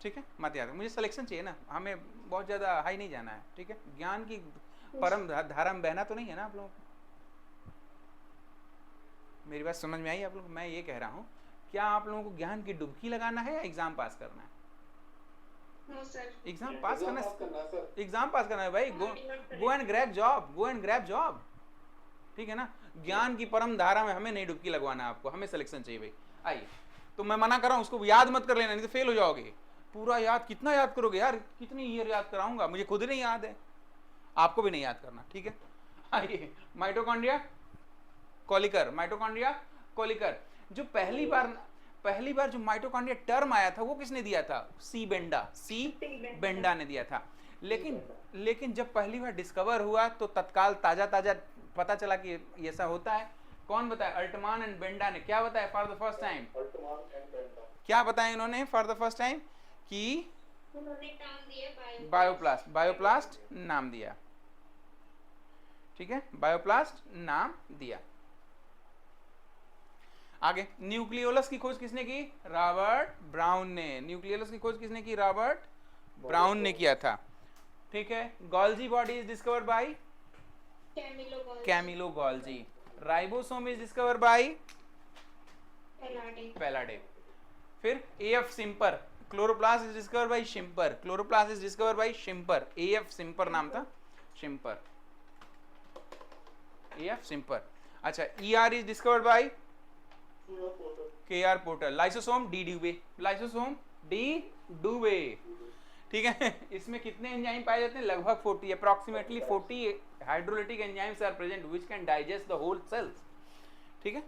ठीक है, मत याद। मुझे सिलेक्शन चाहिए ना, हमें बहुत ज़्यादा हाई नहीं जाना है, ठीक है। ज्ञान की परम धारा में बहना तो नहीं है ना आप लोगों को। मेरी बात समझ में आई आप लोग? मैं ये कह रहा हूँ, क्या आप लोगों को ज्ञान की डुबकी लगाना है या एग्जाम पास करना है? No sir. एग्जाम पास करना, सर। एग्जाम पास करना है भाई। Go and grab job, go and grab job, ठीक है ना। ज्ञान की परम धारा में हमें नहीं डुबकी लगवाना है आपको, हमें सिलेक्शन चाहिए भाई। आइए, तो मैं मना कर रहा हूँ, उसको याद मत कर लेना, नहीं तो फेल हो जाओगे। पूरा याद कितना याद करोगे यार, कितनी ईयर याद कराऊंगा, मुझे खुद नहीं याद है, आपको भी नहीं याद करना, ठीक है। आइए, माइटोकॉन्ड्रिया कोलिकर। माइटोकॉन्ड्रिया कोलिकर, जो पहली बार जो माइटोकॉन्ड्रिया टर्म आया था वो किसने दिया था? सी बेंडा ने दिया था। लेकिन जब पहली बार डिस्कवर हुआ तो तत्काल ताजा पता चला कि ऐसा होता है। कौन बताया? अल्टमान एंड बेंडा ने। क्या बताया फॉर द फर्स्ट टाइम? क्या बताया इन्होंने फॉर द फर्स्ट टाइम? कि उन्होंने नाम दिया बायोप्लास्ट नाम दिया, ठीक है, बायोप्लास्ट नाम दिया। आगे, न्यूक्लियोलस की खोज किसने की? रॉबर्ट ब्राउन ने। न्यूक्लियोलस की खोज किसने की? रॉबर्ट ब्राउन ने किया था, ठीक है। Golgi body is discovered by Camillo Golgi. Ribosome is discovered by Palade. फिर AF Simper. Chloroplast is discovered by Schimper. Chloroplast is discovered by Schimper. AF Simper नाम था, शिम्पर, एएफ सिम्पर। अच्छा, ER is discovered by KR Porter. Lysosome D Duve. Lysosome D Duve. ठीक है। इसमें कितने एंजाइम पाए जाते हैं? लगभग 40, approximately 40 hydrolytic enzymes are present which can digest the whole cells. ठीक है,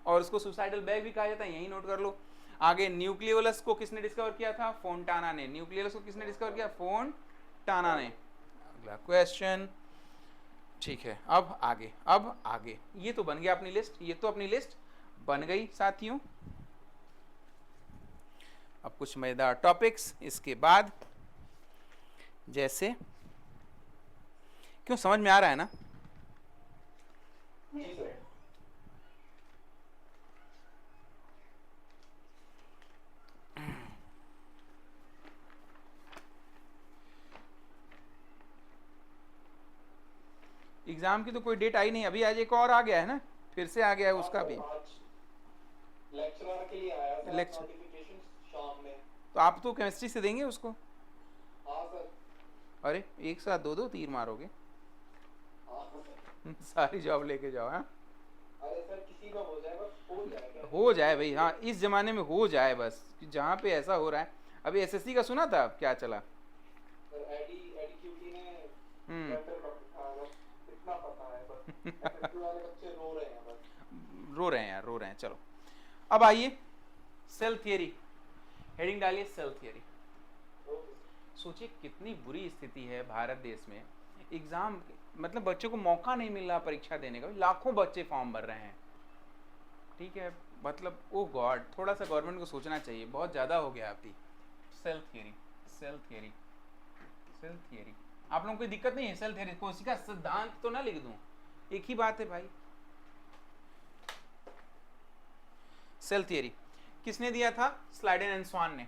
और उसको सुसाइडल बैग भी कहा जाता है, यही नोट कर लो। आगे न्यूक्लियोलस को किसने डिस्कवर किया था? फोंटाना ने। न्यूक्लियोलस को किसने डिस्कवर किया? फोंटाना ने। अगला क्वेश्चन। ठीक है, अब आगे ये तो बन गया अपनी लिस्ट, ये तो अपनी लिस्ट बन गई साथियों। अब कुछ मजेदार टॉपिक्स इसके बाद, जैसे क्यों, समझ में आ रहा है ना? जी सर। एग्जाम की तो कोई डेट आई नहीं अभी, आज एक और आ गया है ना, फिर से आ गया है उसका भी लेक्चरर के लिए आया था लेक्चर। नोटिफिकेशन शाम में। तो आप तो केमिस्ट्री से देंगे उसको? हाँ सर। अरे एक साथ दो तीर मारोगे। हाँ सर। सारी जॉब लेके जाओ। हाँ, अरे सर किसी का हो जाए, बस हो जाएगा। हो जाए भाई, हाँ इस जमाने में हो जाए बस, कि जहाँ पे ऐसा हो रहा है। अभी एसएससी का सुना था क्या चला? सर एडीक्यूटी ने हम्म बेटर कर दिखा है, बस इतना पता है। बस एसएससी वाले बच्चे रो रहे हैं बस। रो रहे हैं यार, रो रहे हैं। चलो अब आइए सेल थियरी, हेडिंग डालिए सेल थियरी। सोचिए कितनी बुरी स्थिति है भारत देश में, एग्जाम मतलब बच्चों को मौका नहीं मिल रहा परीक्षा देने का, लाखों बच्चे फॉर्म भर रहे हैं। ठीक है, मतलब ओ गॉड, थोड़ा सा गवर्नमेंट को सोचना चाहिए, बहुत ज़्यादा हो गया अभी। Cell theory, cell theory, cell theory. आप लोगों को कोई दिक्कत नहीं है सेल थियरी को, उसी का सिद्धांत तो ना लिख दूं, एक ही बात है भाई। सेल थियरी किसने दिया था? स्लाइडेन एंड स्वान ने।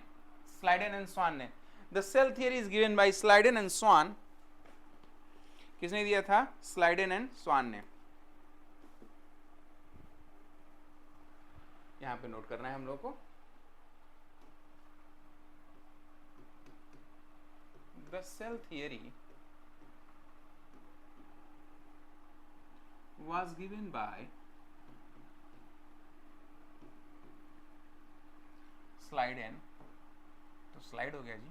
स्लाइडेन एंड स्वान ने। The cell theory is given by Schleiden and Schwann. किसने दिया था? स्लाइडेन एंड स्वान ने। यहां पे नोट करना है हम लोग को। The cell theory was given by Schleiden, तो स्लाइड हो गया जी,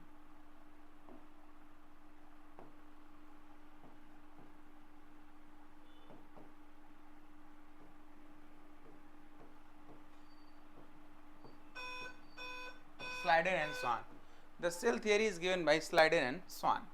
Sladen and Swan. The cell theory is given by Sladen and Swan.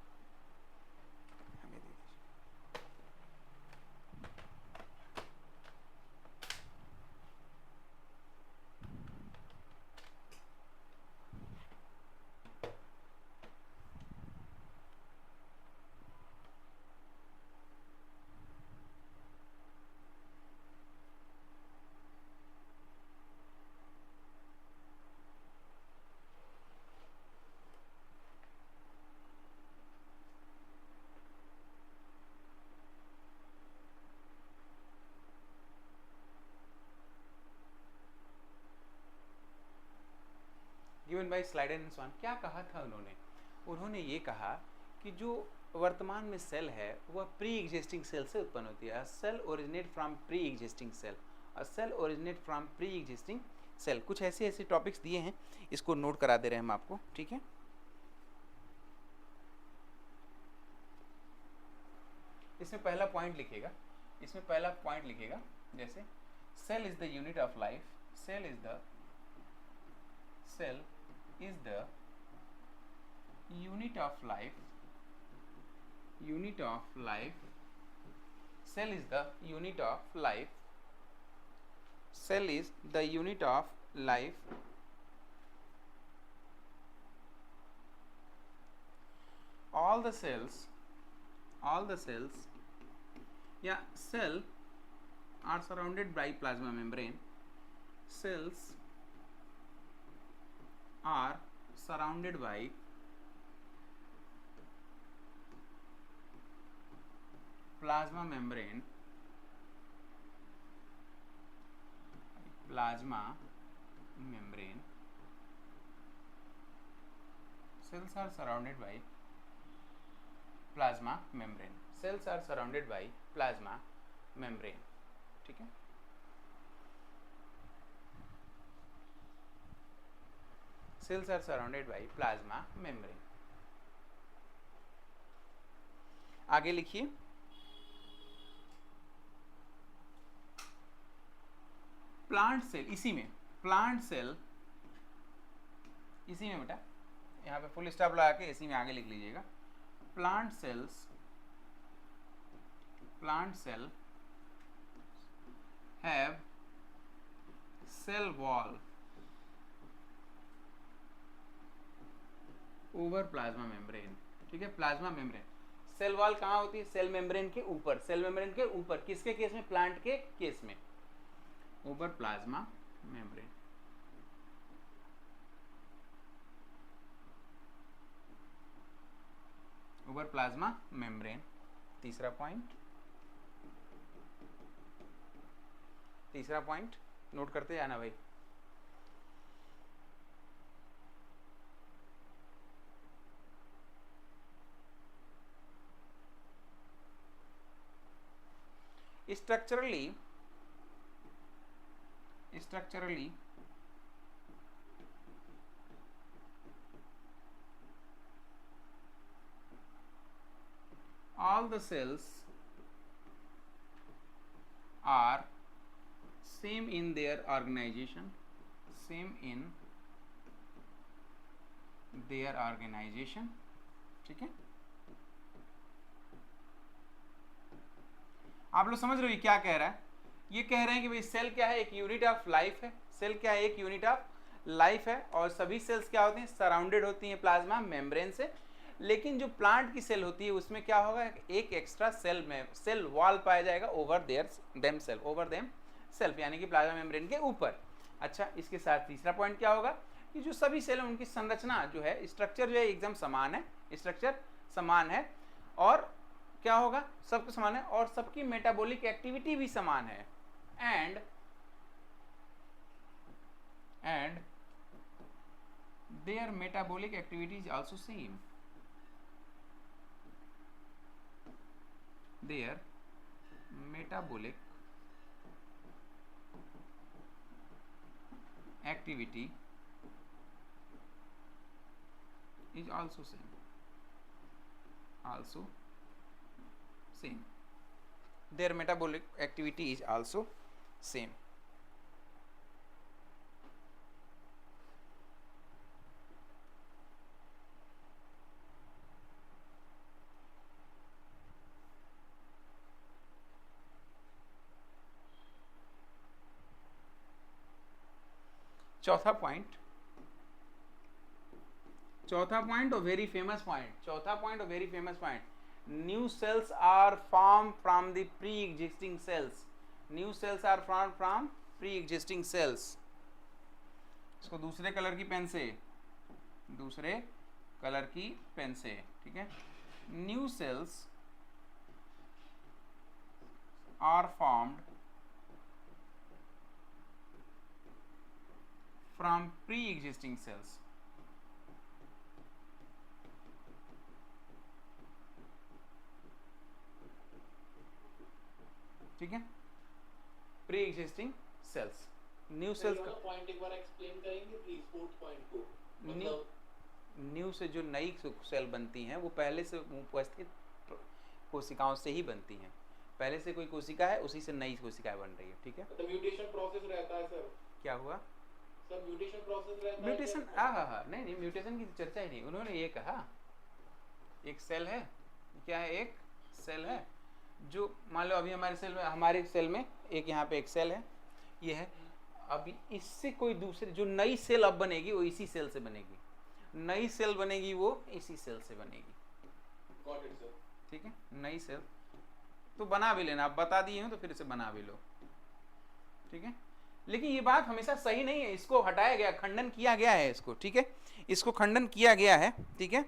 Given by Schleiden and Schwann. क्या कहा था उन्होंने? उन्होंने ये कहा कि जो वर्तमान में सेल है वह प्री एग्जिस्टिंग सेल से उत्पन्न होती है। Cell originate from pre existing cell, a cell originate from pre existing cell. कुछ ऐसे ऐसे टॉपिक्स दिए हैं, इसको नोट करा दे रहे हैं हम आपको। ठीक है, इसमें पहला पॉइंट लिखेगा, इसमें पहला पॉइंट लिखेगा जैसे cell is the unit of life, cell is the unit of life, unit of life, cell is the unit of life, cell is the unit of life, all the cells, yeah, cell are surrounded by plasma membrane, cells are surrounded by plasma membrane, cells are surrounded by plasma membrane, cells are surrounded by plasma membrane। ठीक है, cells are surrounded by plasma membrane। आगे लिखिए। प्लांट सेल, इसी में प्लांट सेल, इसी में बेटा, यहाँ पे फुल स्टॉप लगा के इसी में आगे लिख लीजिएगा। Plant cell have cell wall over plasma membrane. ठीक है, प्लाज्मा मेम्ब्रेन, सेल वॉल कहाँ होती है? सेल मेम्ब्रेन के ऊपर, सेल मेम्ब्रेन के ऊपर। किसके केस में? प्लांट के केस में, over plasma membrane. Over plasma membrane. तीसरा पॉइंट नोट करते जाना भाई। structurally all the cells are same in their organization, ठीक है। आप लोग समझ रहे हो ये क्या कह रहा है? ये कह रहे हैं कि भाई सेल क्या है? एक यूनिट ऑफ लाइफ है। सेल क्या है? एक यूनिट ऑफ लाइफ है। और सभी सेल्स क्या होती हैं? सराउंडेड होती हैं प्लाज्मा मेम्ब्रेन से। लेकिन जो प्लांट की सेल होती है उसमें क्या होगा? एक एक्स्ट्रा सेल वॉल पाया जाएगा ओवर देम सेल्फ, यानी कि प्लाज्मा मेम्ब्रेन के ऊपर। अच्छा, इसके साथ तीसरा पॉइंट क्या होगा कि जो सभी सेल हैं उनकी संरचना जो है, स्ट्रक्चर जो है एकदम समान है, स्ट्रक्चर समान है। और क्या होगा? सबको समान है और सबकी मेटाबॉलिक एक्टिविटी भी समान है। And their metabolic activity is also same. Their metabolic activity is also same. Their metabolic activity is also same. चौथा पॉइंट और very famous point, new cells are form from the pre existing cells. इसको दूसरे कलर की पेन से, ठीक है। New cells are formed from pre-existing cells। ठीक है, pre-existing cells, न्यू सेल्स का पॉइंट एक बार एक्सप्लेन करेंगे प्लीज, फोर्थ पॉइंट को। न्यू से जो नई सेल बनती हैं वो पहले से उपस्थित कोशिकाओं से ही बनती हैं। पहले से कोई कोशिका है, उसी से नई कोशिकाएं बन रही है। ठीक है, तो म्यूटेशन प्रोसेस रहता है सर। क्या हुआ? म्यूटेशन प्रोसेस रहता है। म्यूटेशन नहीं, म्यूटेशन की चर्चा ही नहीं। उन्होंने ये कहा एक सेल है, क्या है? एक सेल है जो, मान लो अभी हमारे सेल में एक यहाँ पे एक सेल है, ये है। अभी इससे कोई दूसरी जो नई सेल अब बनेगी वो इसी सेल से बनेगी, नई सेल बनेगी वो इसी सेल से बनेगी। Got it sir. ठीक है, नई सेल तो बना भी लेना, आप बता दिए हो तो फिर इसे बना भी लो। ठीक है, लेकिन ये बात हमेशा सही नहीं है, इसको हटाया गया, खंडन किया गया है इसको। ठीक है, इसको खंडन किया गया है। ठीक है,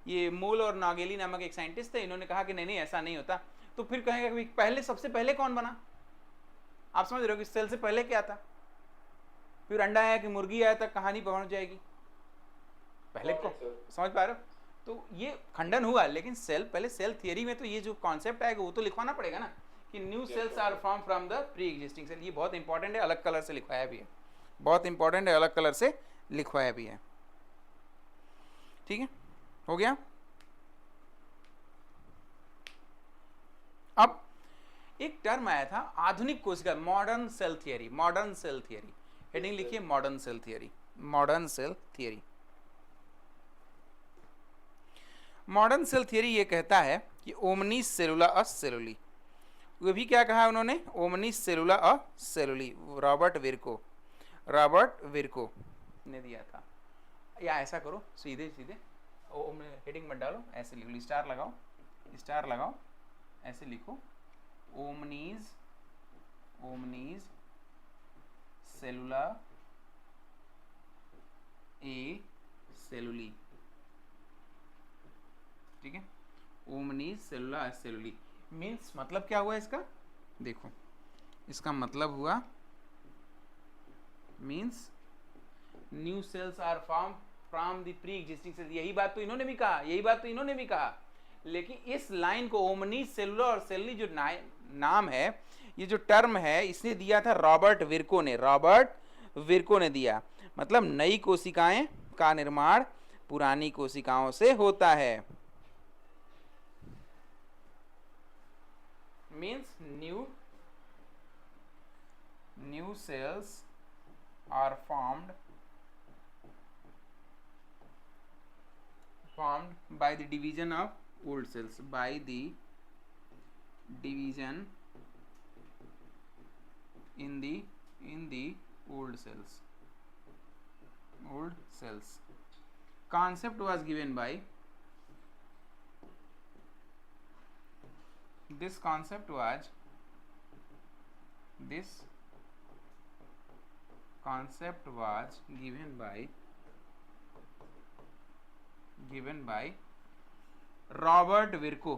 ये मूल और नागेली नामक एक साइंटिस्ट थे, इन्होंने कहा कि नहीं ऐसा नहीं होता। तो फिर कहेंगे कि पहले सबसे पहले कौन बना? आप समझ रहे हो कि सेल से पहले क्या था? फिर अंडा आया कि मुर्गी आया तक कहानी पहुंच जाएगी। पहले को समझ पा रहे हो? तो ये खंडन हुआ, लेकिन पहले सेल थियरी में तो ये जो कॉन्सेप्ट आएगा वो तो लिखवाना पड़ेगा ना कि new cells are form from the pre existing cell. ये बहुत इंपॉर्टेंट है, अलग कलर से लिखवाया भी है, बहुत इंपॉर्टेंट है, अलग कलर से लिखवाया भी है। ठीक है, हो गया। अब एक टर्म आया था आधुनिक कोशिका, modern cell theory. Modern cell theory, heading लिखिए modern cell theory. Modern cell theory, modern cell theory ये कहता है कि ओमनी सेलुला अ सेलुली, वो भी क्या कहा उन्होंने, ओमनी सेलुला अ सेलुली, रॉबर्ट विरको ने दिया था। या ऐसा करो सीधे सीधे हेडिंग मत डालो, ऐसे लिख लो, स्टार लगाओ, स्टार लगाओ, ऐसे लिखो ओमनीज सेलुला ए सेलुली, ठीक है, ओमनीज सेलुला ए सेलुली। मीन्स मतलब क्या हुआ इसका, देखो इसका मतलब हुआ means new cells are form from the pre existing cells. यही बात तो इन्होंने भी कहा, लेकिन इस लाइन को ओमनी सेलुलर और सेलुली जो नाम है, ये जो टर्म है, इसने दिया था रॉबर्ट विरको ने दिया। मतलब नई कोशिकाएं का निर्माण पुरानी कोशिकाओं से होता है। Means new cells are formed by the division of old cells, by the division in the old cells. Concept was given by this concept was given by Robert Virchow.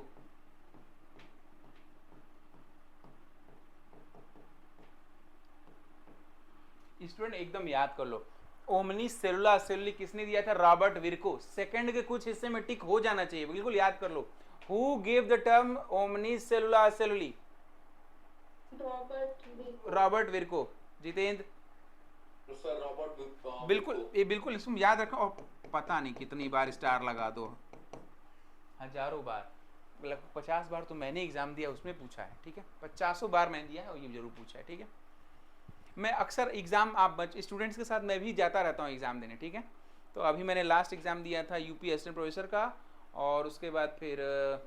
Student एकदम याद कर लो, ओमनी सेलुला सेलुली किसने दिया था, रॉबर्ट विरको। सेकंड के कुछ हिस्से में टिक हो जाना चाहिए, बिल्कुल याद कर लो। Who gave the term omnis cellula cellulae, Robert Virchow. Jitendra, बिल्कुल, ये बिल्कुल इसमें याद रखो। और पता नहीं कितनी बार स्टार लगा दो, हजारों बार, लगभग 50 बार तो मैंने एग्जाम दिया, उसमें पूछा है, ठीक है, 50 बार मैंने दिया है और ये जरूर पूछा है, ठीक है। मैं अक्सर एग्जाम आप स्टूडेंट्स के साथ मैं भी जाता रहता हूँ एग्जाम देने, ठीक है। तो अभी मैंने लास्ट एग्जाम दिया था यूपी असिस्टेंट प्रोफेसर का, और उसके बाद फिर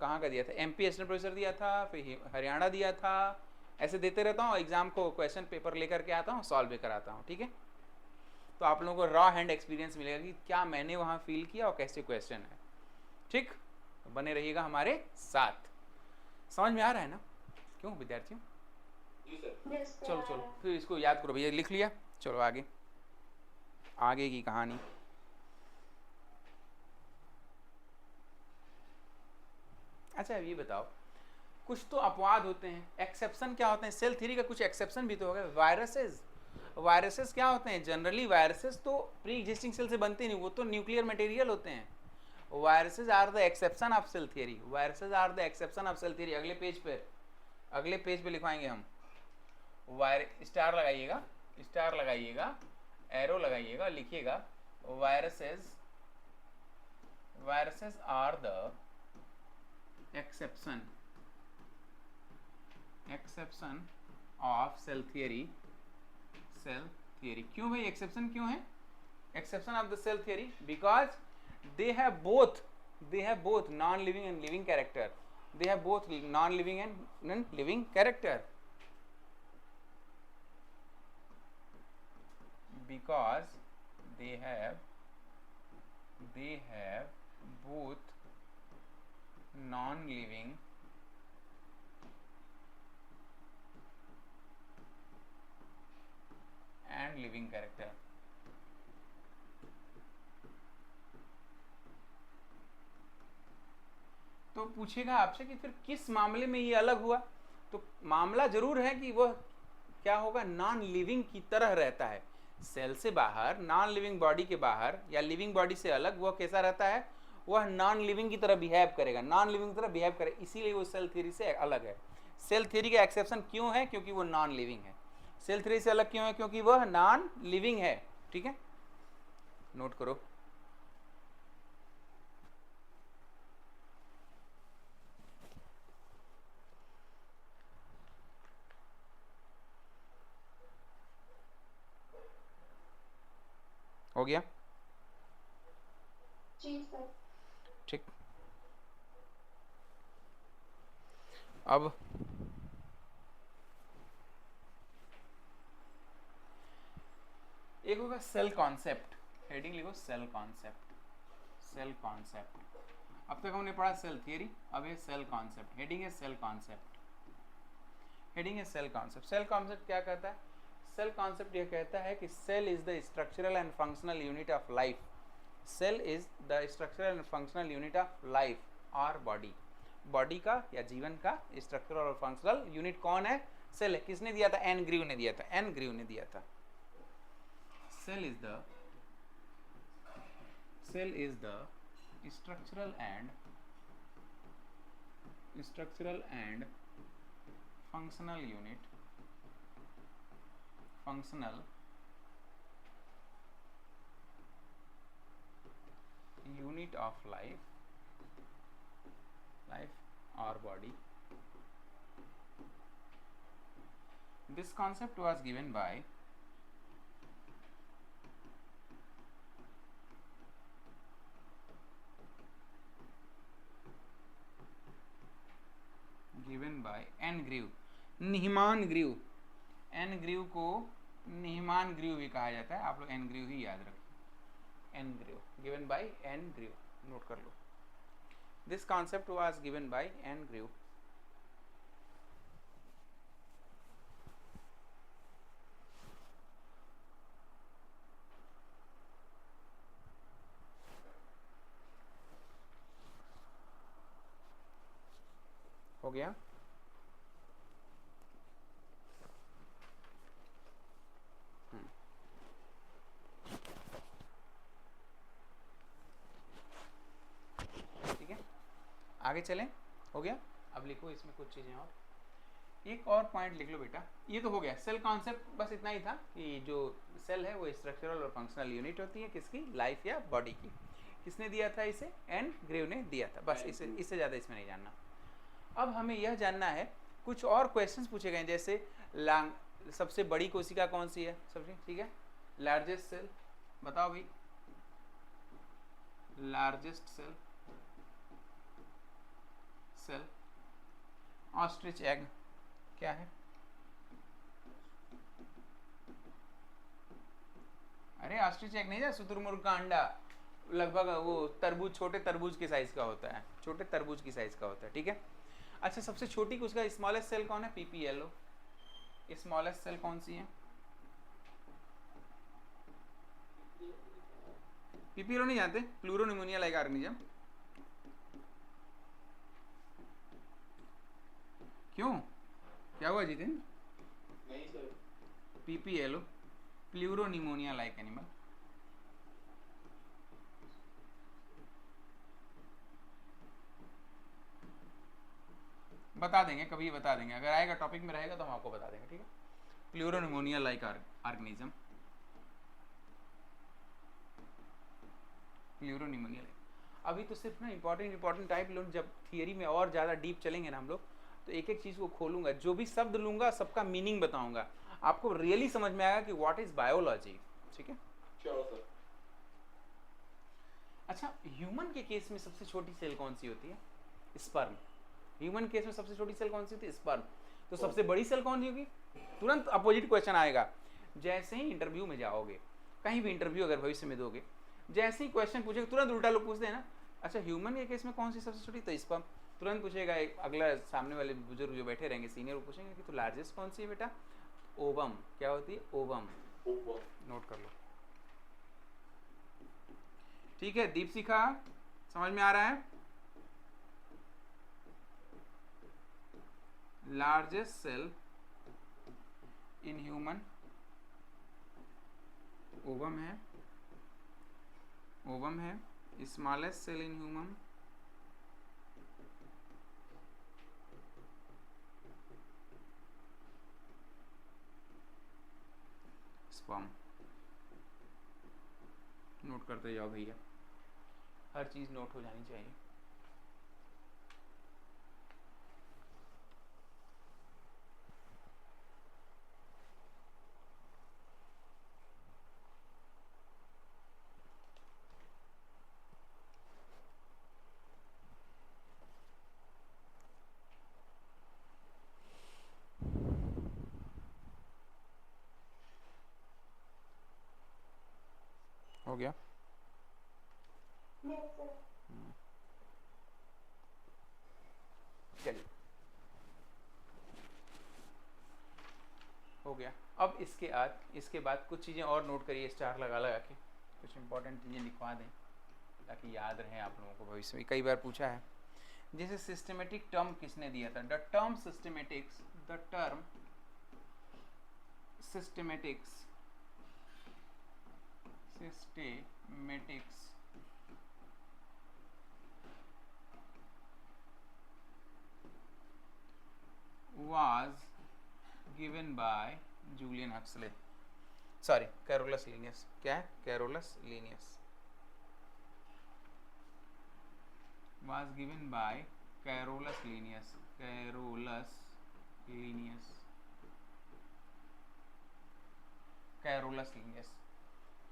कहाँ का दिया था, एमपी असिस्टेंट प्रोफेसर दिया था, फिर हरियाणा दिया था। ऐसे देते रहता हूँ एग्जाम को, क्वेश्चन पेपर लेकर के आता हूँ, सॉल्व भी कराता हूँ, ठीक है। तो आप लोगों को रॉ हैंड एक्सपीरियंस मिलेगा कि क्या मैंने वहाँ फील किया और कैसे क्वेश्चन है, ठीक। तो बने रहिएगा हमारे साथ। समझ में आ रहा है ना, क्यों विद्यार्थियों? चलो फिर इसको याद करो भैया, लिख लिया, चलो आगे की कहानी। अच्छा ये बताओ, कुछ तो अपवाद होते हैं, एक्सेप्शन क्या होते हैं? सेल थ्योरी का कुछ एक्सेप्शन भी तो होगा। वायरसेस क्या होते हैं? जनरली वायरसेस तो प्री एग्जिस्टिंग सेल से बनते नहीं, वो तो न्यूक्लियर मटेरियल होते हैं। Viruses are the exception of cell theory, अगले पेज पे लिखवाएंगे हम। स्टार लगाइएगा, एरो लगाइएगा, लिखिएगा viruses are the exception of cell theory. क्यों भाई एक्सेप्शन क्यों है? Exception of the cell theory because they have both non-living and living character. Because they have both non-living and living character. तो पूछेगा आपसे कि फिर किस मामले में ये अलग हुआ? तो मामला जरूर है कि वह क्या होगा, नॉन लिविंग की तरह रहता है। सेल से बाहर, नॉन लिविंग बॉडी के बाहर या लिविंग बॉडी से अलग वह कैसा रहता है? वह नॉन लिविंग की तरह बिहेव करेगा, इसीलिए वो सेल थ्योरी से अलग है। सेल थ्योरी का एक्सेप्शन क्यों है? क्योंकि वो नॉन लिविंग है। सेल थ्योरी से अलग क्यों है? क्योंकि वह नॉन लिविंग है, ठीक है, नोट करो। हो गया? जी सर। ठीक। अब एक होगा सेल कॉन्सेप्ट, हेडिंग लिखो सेल कॉन्सेप्ट, सेल कॉन्सेप्ट। अब तक हमने पढ़ा सेल थियरी, अब है सेल कॉन्सेप्ट, हेडिंग है सेल कॉन्सेप्ट, हेडिंग है सेल कॉन्सेप्ट। सेल कॉन्सेप्ट क्या कहता है? सेल कॉन्सेप्ट यह कहता है कि cell is the structural and functional unit of life, cell is the structural and functional unit of life और बॉडी, बॉडी का या जीवन का स्ट्रक्चरल और फंक्शनल यूनिट कौन है? सेल है। किसने दिया था? एन ग्रीव ने दिया था, एन ग्रीव ने दिया था। Cell is the structural and functional unit of life or body. This concept was given by N Grew, Nehemiah Grew. N Grew को नीहमान ग्रीव भी कहा जाता है, आप लोग एन ग्रीव ही याद रखें। N Grew given by N Grew, note कर लो। This concept was given by N Grew. हो गया? ठीक है, आगे चलें। हो गया? अब लिखो इसमें कुछ चीज़ें और, एक और पॉइंट लिख लो बेटा। ये तो हो गया सेल कॉन्सेप्ट, बस इतना ही था कि जो सेल है वो स्ट्रक्चरल और फंक्शनल यूनिट होती है किसकी? लाइफ या बॉडी की। किसने दिया था इसे? एन ग्रीव ने दिया था। बस इससे ज़्यादा इसमें नहीं जानना। अब हमें यह जानना है, कुछ और क्वेश्चंस पूछे गए, जैसे सबसे बड़ी कोशिका कौन सी है? सबसे ठीक है, लार्जेस्ट सेल बताओ भाई, लार्जेस्ट सेल ऑस्ट्रिच एग क्या है? अरे ऑस्ट्रिच एग नहीं है, शुतुरमुर्ग का अंडा, लगभग वो तरबूज, छोटे तरबूज के साइज का होता है, छोटे तरबूज की साइज का होता है। ठीक है, अच्छा सबसे छोटी उसका स्मॉलेस्ट सेल कौन है? पीपीएलओ। स्मॉलेस्ट सेल कौन सी है? पीपीएलओ नहीं जानते? Pleuropneumonia like organism. क्यों, क्या हुआ जितिन? नहीं sir. PPLO, pleuropneumonia like animal. बता देंगे, कभी बता देंगे, अगर आएगा टॉपिक में रहेगा तो हम आपको बता देंगे। ठीक है, pleuropneumonia like organism, pleuropneumonia like. अभी तो सिर्फ ना इंपॉर्टेंट टाइप लो, जब थियरी में और ज़्यादा डीप चलेंगे ना हम लोग, तो एक एक चीज़ को खोलूंगा, जो भी शब्द लूंगा सबका मीनिंग बताऊंगा, आपको रियली समझ में आएगा कि व्हाट इज बायोलॉजी। ठीक है, श्योर सर। अच्छा, ह्यूमन के केस में सबसे छोटी सेल कौन सी होती है? स्पर्म। ह्यूमन केस में सबसे छोटी सेल कौन सी होती है? स्पर्म। तो सबसे बड़ी सेल कौन सी होगी? तुरंत अपोजिट क्वेश्चन आएगा। जैसे ही इंटरव्यू में जाओगे, कहीं भी इंटरव्यू अगर भविष्य में दोगे, जैसे ही क्वेश्चन पूछेगा तुरंत उल्टा लोग पूछते हैं ना, अच्छा ह्यूमन के केस में कौन सी सबसे छोटी? तो स्पर्म। तुरंत पूछेगा एक अगला सामने वाले बुजुर्ग जो बैठे रहेंगे सीनियर, वो पूछेंगे कि तो लार्जेस्ट कौन सी है बेटा? ओवम। क्या होती है? ओवम। नोट कर लो। ठीक है, दीपशिखा समझ में आ रहा है? Largest cell in human ovum है, ओवम है। Smallest cell in human sperm. नोट करते जाओ भैया, हर चीज नोट हो जानी चाहिए। हो गया? Yes, sir. चलिए, हो गया। अब इसके बाद कुछ चीज़ें और नोट करिए, स्टार लगा लगा के कुछ इंपॉर्टेंट चीज़ें लिखवा दें ताकि याद रहे आप लोगों को भविष्य में। कई बार पूछा है। जैसे सिस्टमेटिक टर्म किसने दिया था? The term systematics was given by Julian Huxley. Sorry, Carolus Linnaeus. क्या है? Carolus Linnaeus was given by Carolus Linnaeus.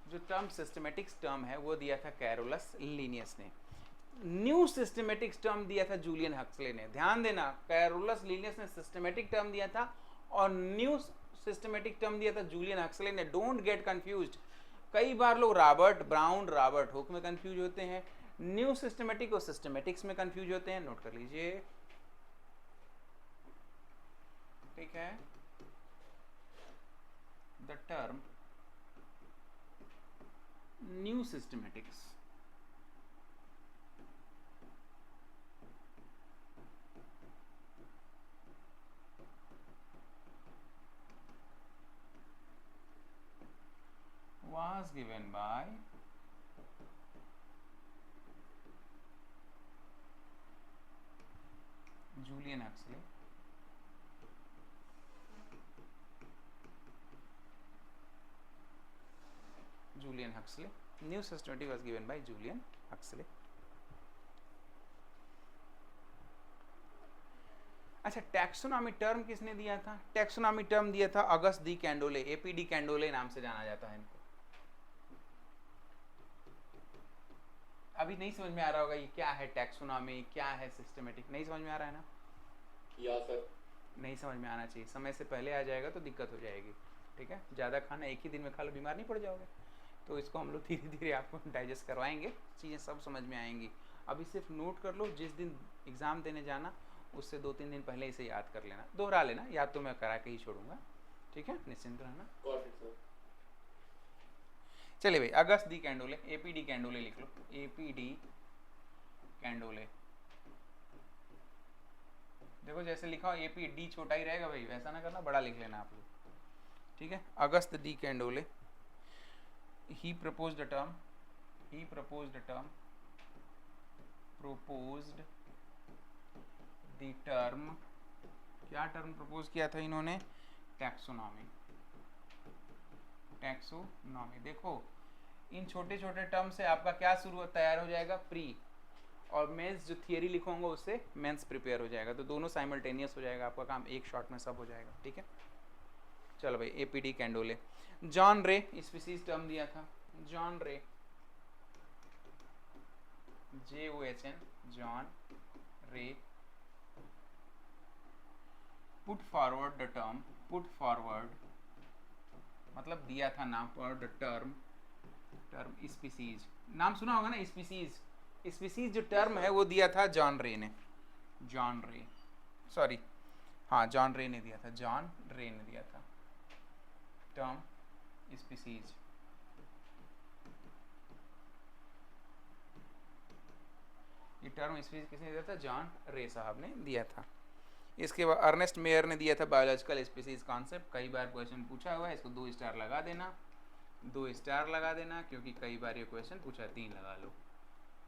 जो टर्म सिस्टमेटिक्स टर्म है वो दिया था कैरोलस लीनियस ने। न्यू सिस्टमेटिक्स टर्म दिया था जूलियन हक्सले ने। ध्यान देना, कैरोलस लीनियस ने सिस्टमेटिक टर्म दिया था और न्यू सिस्टमेटिक टर्म दिया था जूलियन हक्सले ने। Don't get confused. कई बार लोग रॉबर्ट हुक में कंफ्यूज होते हैं, न्यू सिस्टमेटिक और सिस्टमेटिक्स में कंफ्यूज होते हैं। नोट कर लीजिए, ठीक है। The term new systematics was given by Julian Huxley. New systematic was given by Julian Huxley. अच्छा, टैक्सोनॉमी टर्म किसने दिया था? टैक्सोनॉमी टर्म दिया था अगस्त डी कैंडोले। एपीडी कैंडोले नाम से जाना जाता है इनको। अभी नहीं समझ में आ रहा होगा ये क्या है टैक्सोनॉमी, क्या है सिस्टमेटिक। नहीं समझ में आ रहा है ना? या सर, नहीं समझ में आना चाहिए। समय से पहले आ जाएगा तो दिक्कत हो जाएगी, ठीक है। ज़्यादा खाना एक ही दिन में खा लो, बीमार नहीं पड़ जाओगे। तो इसको हम लोग धीरे धीरे आपको डाइजेस्ट करवाएंगे, चीज़ें सब समझ में आएंगी। अभी सिर्फ नोट कर लो, जिस दिन एग्ज़ाम देने जाना उससे 2-3 दिन पहले इसे याद कर लेना, दोहरा लेना। याद तो मैं करा के ही छोड़ूंगा, ठीक है, निश्चिंत रहना। Got it sir. चलिए भाई, अगस्त डी कैंडोले, एपीडी कैंडोले लिख लो। एपीडी कैंडोले, देखो जैसे लिखा हो एपी, डी छोटा ही रहेगा भाई, वैसा ना करना, बड़ा लिख लेना आप लोग, ठीक है। August de Candolle, he proposed the term क्या टर्म प्रपोज किया था इन्होंने? टैक्सोनॉमी। देखो इन छोटे छोटे टर्म से आपका क्या शुरू तैयार हो जाएगा? प्री, और मेंस जो थियरी लिखोगे उससे मेंस प्रिपेयर हो जाएगा। तो दोनों साइमल्टेनियस हो जाएगा, आपका काम एक शॉट में सब हो जाएगा, ठीक है। चलो भाई, APD Candolle. John Ray species term दिया था। John Ray, JOHN, John Ray put forward the term, मतलब दिया था नाम पर द टर्म स्पीसीज। नाम सुना होगा ना, स्पीसीज जो टर्म है वो दिया था जॉन रे ने दिया था टर्म स्पीसीज। ये टर्म स्पीसीज किसने दिया था? जॉन रे साहब ने दिया था। इसके बाद अर्नेस्ट मेयर ने दिया था बायोलॉजिकल स्पीसीज कॉन्सेप्ट। कई बार क्वेश्चन पूछा हुआ है, इसको 2 स्टार लगा देना, क्योंकि कई बार ये क्वेश्चन पूछा। 3 लगा लो,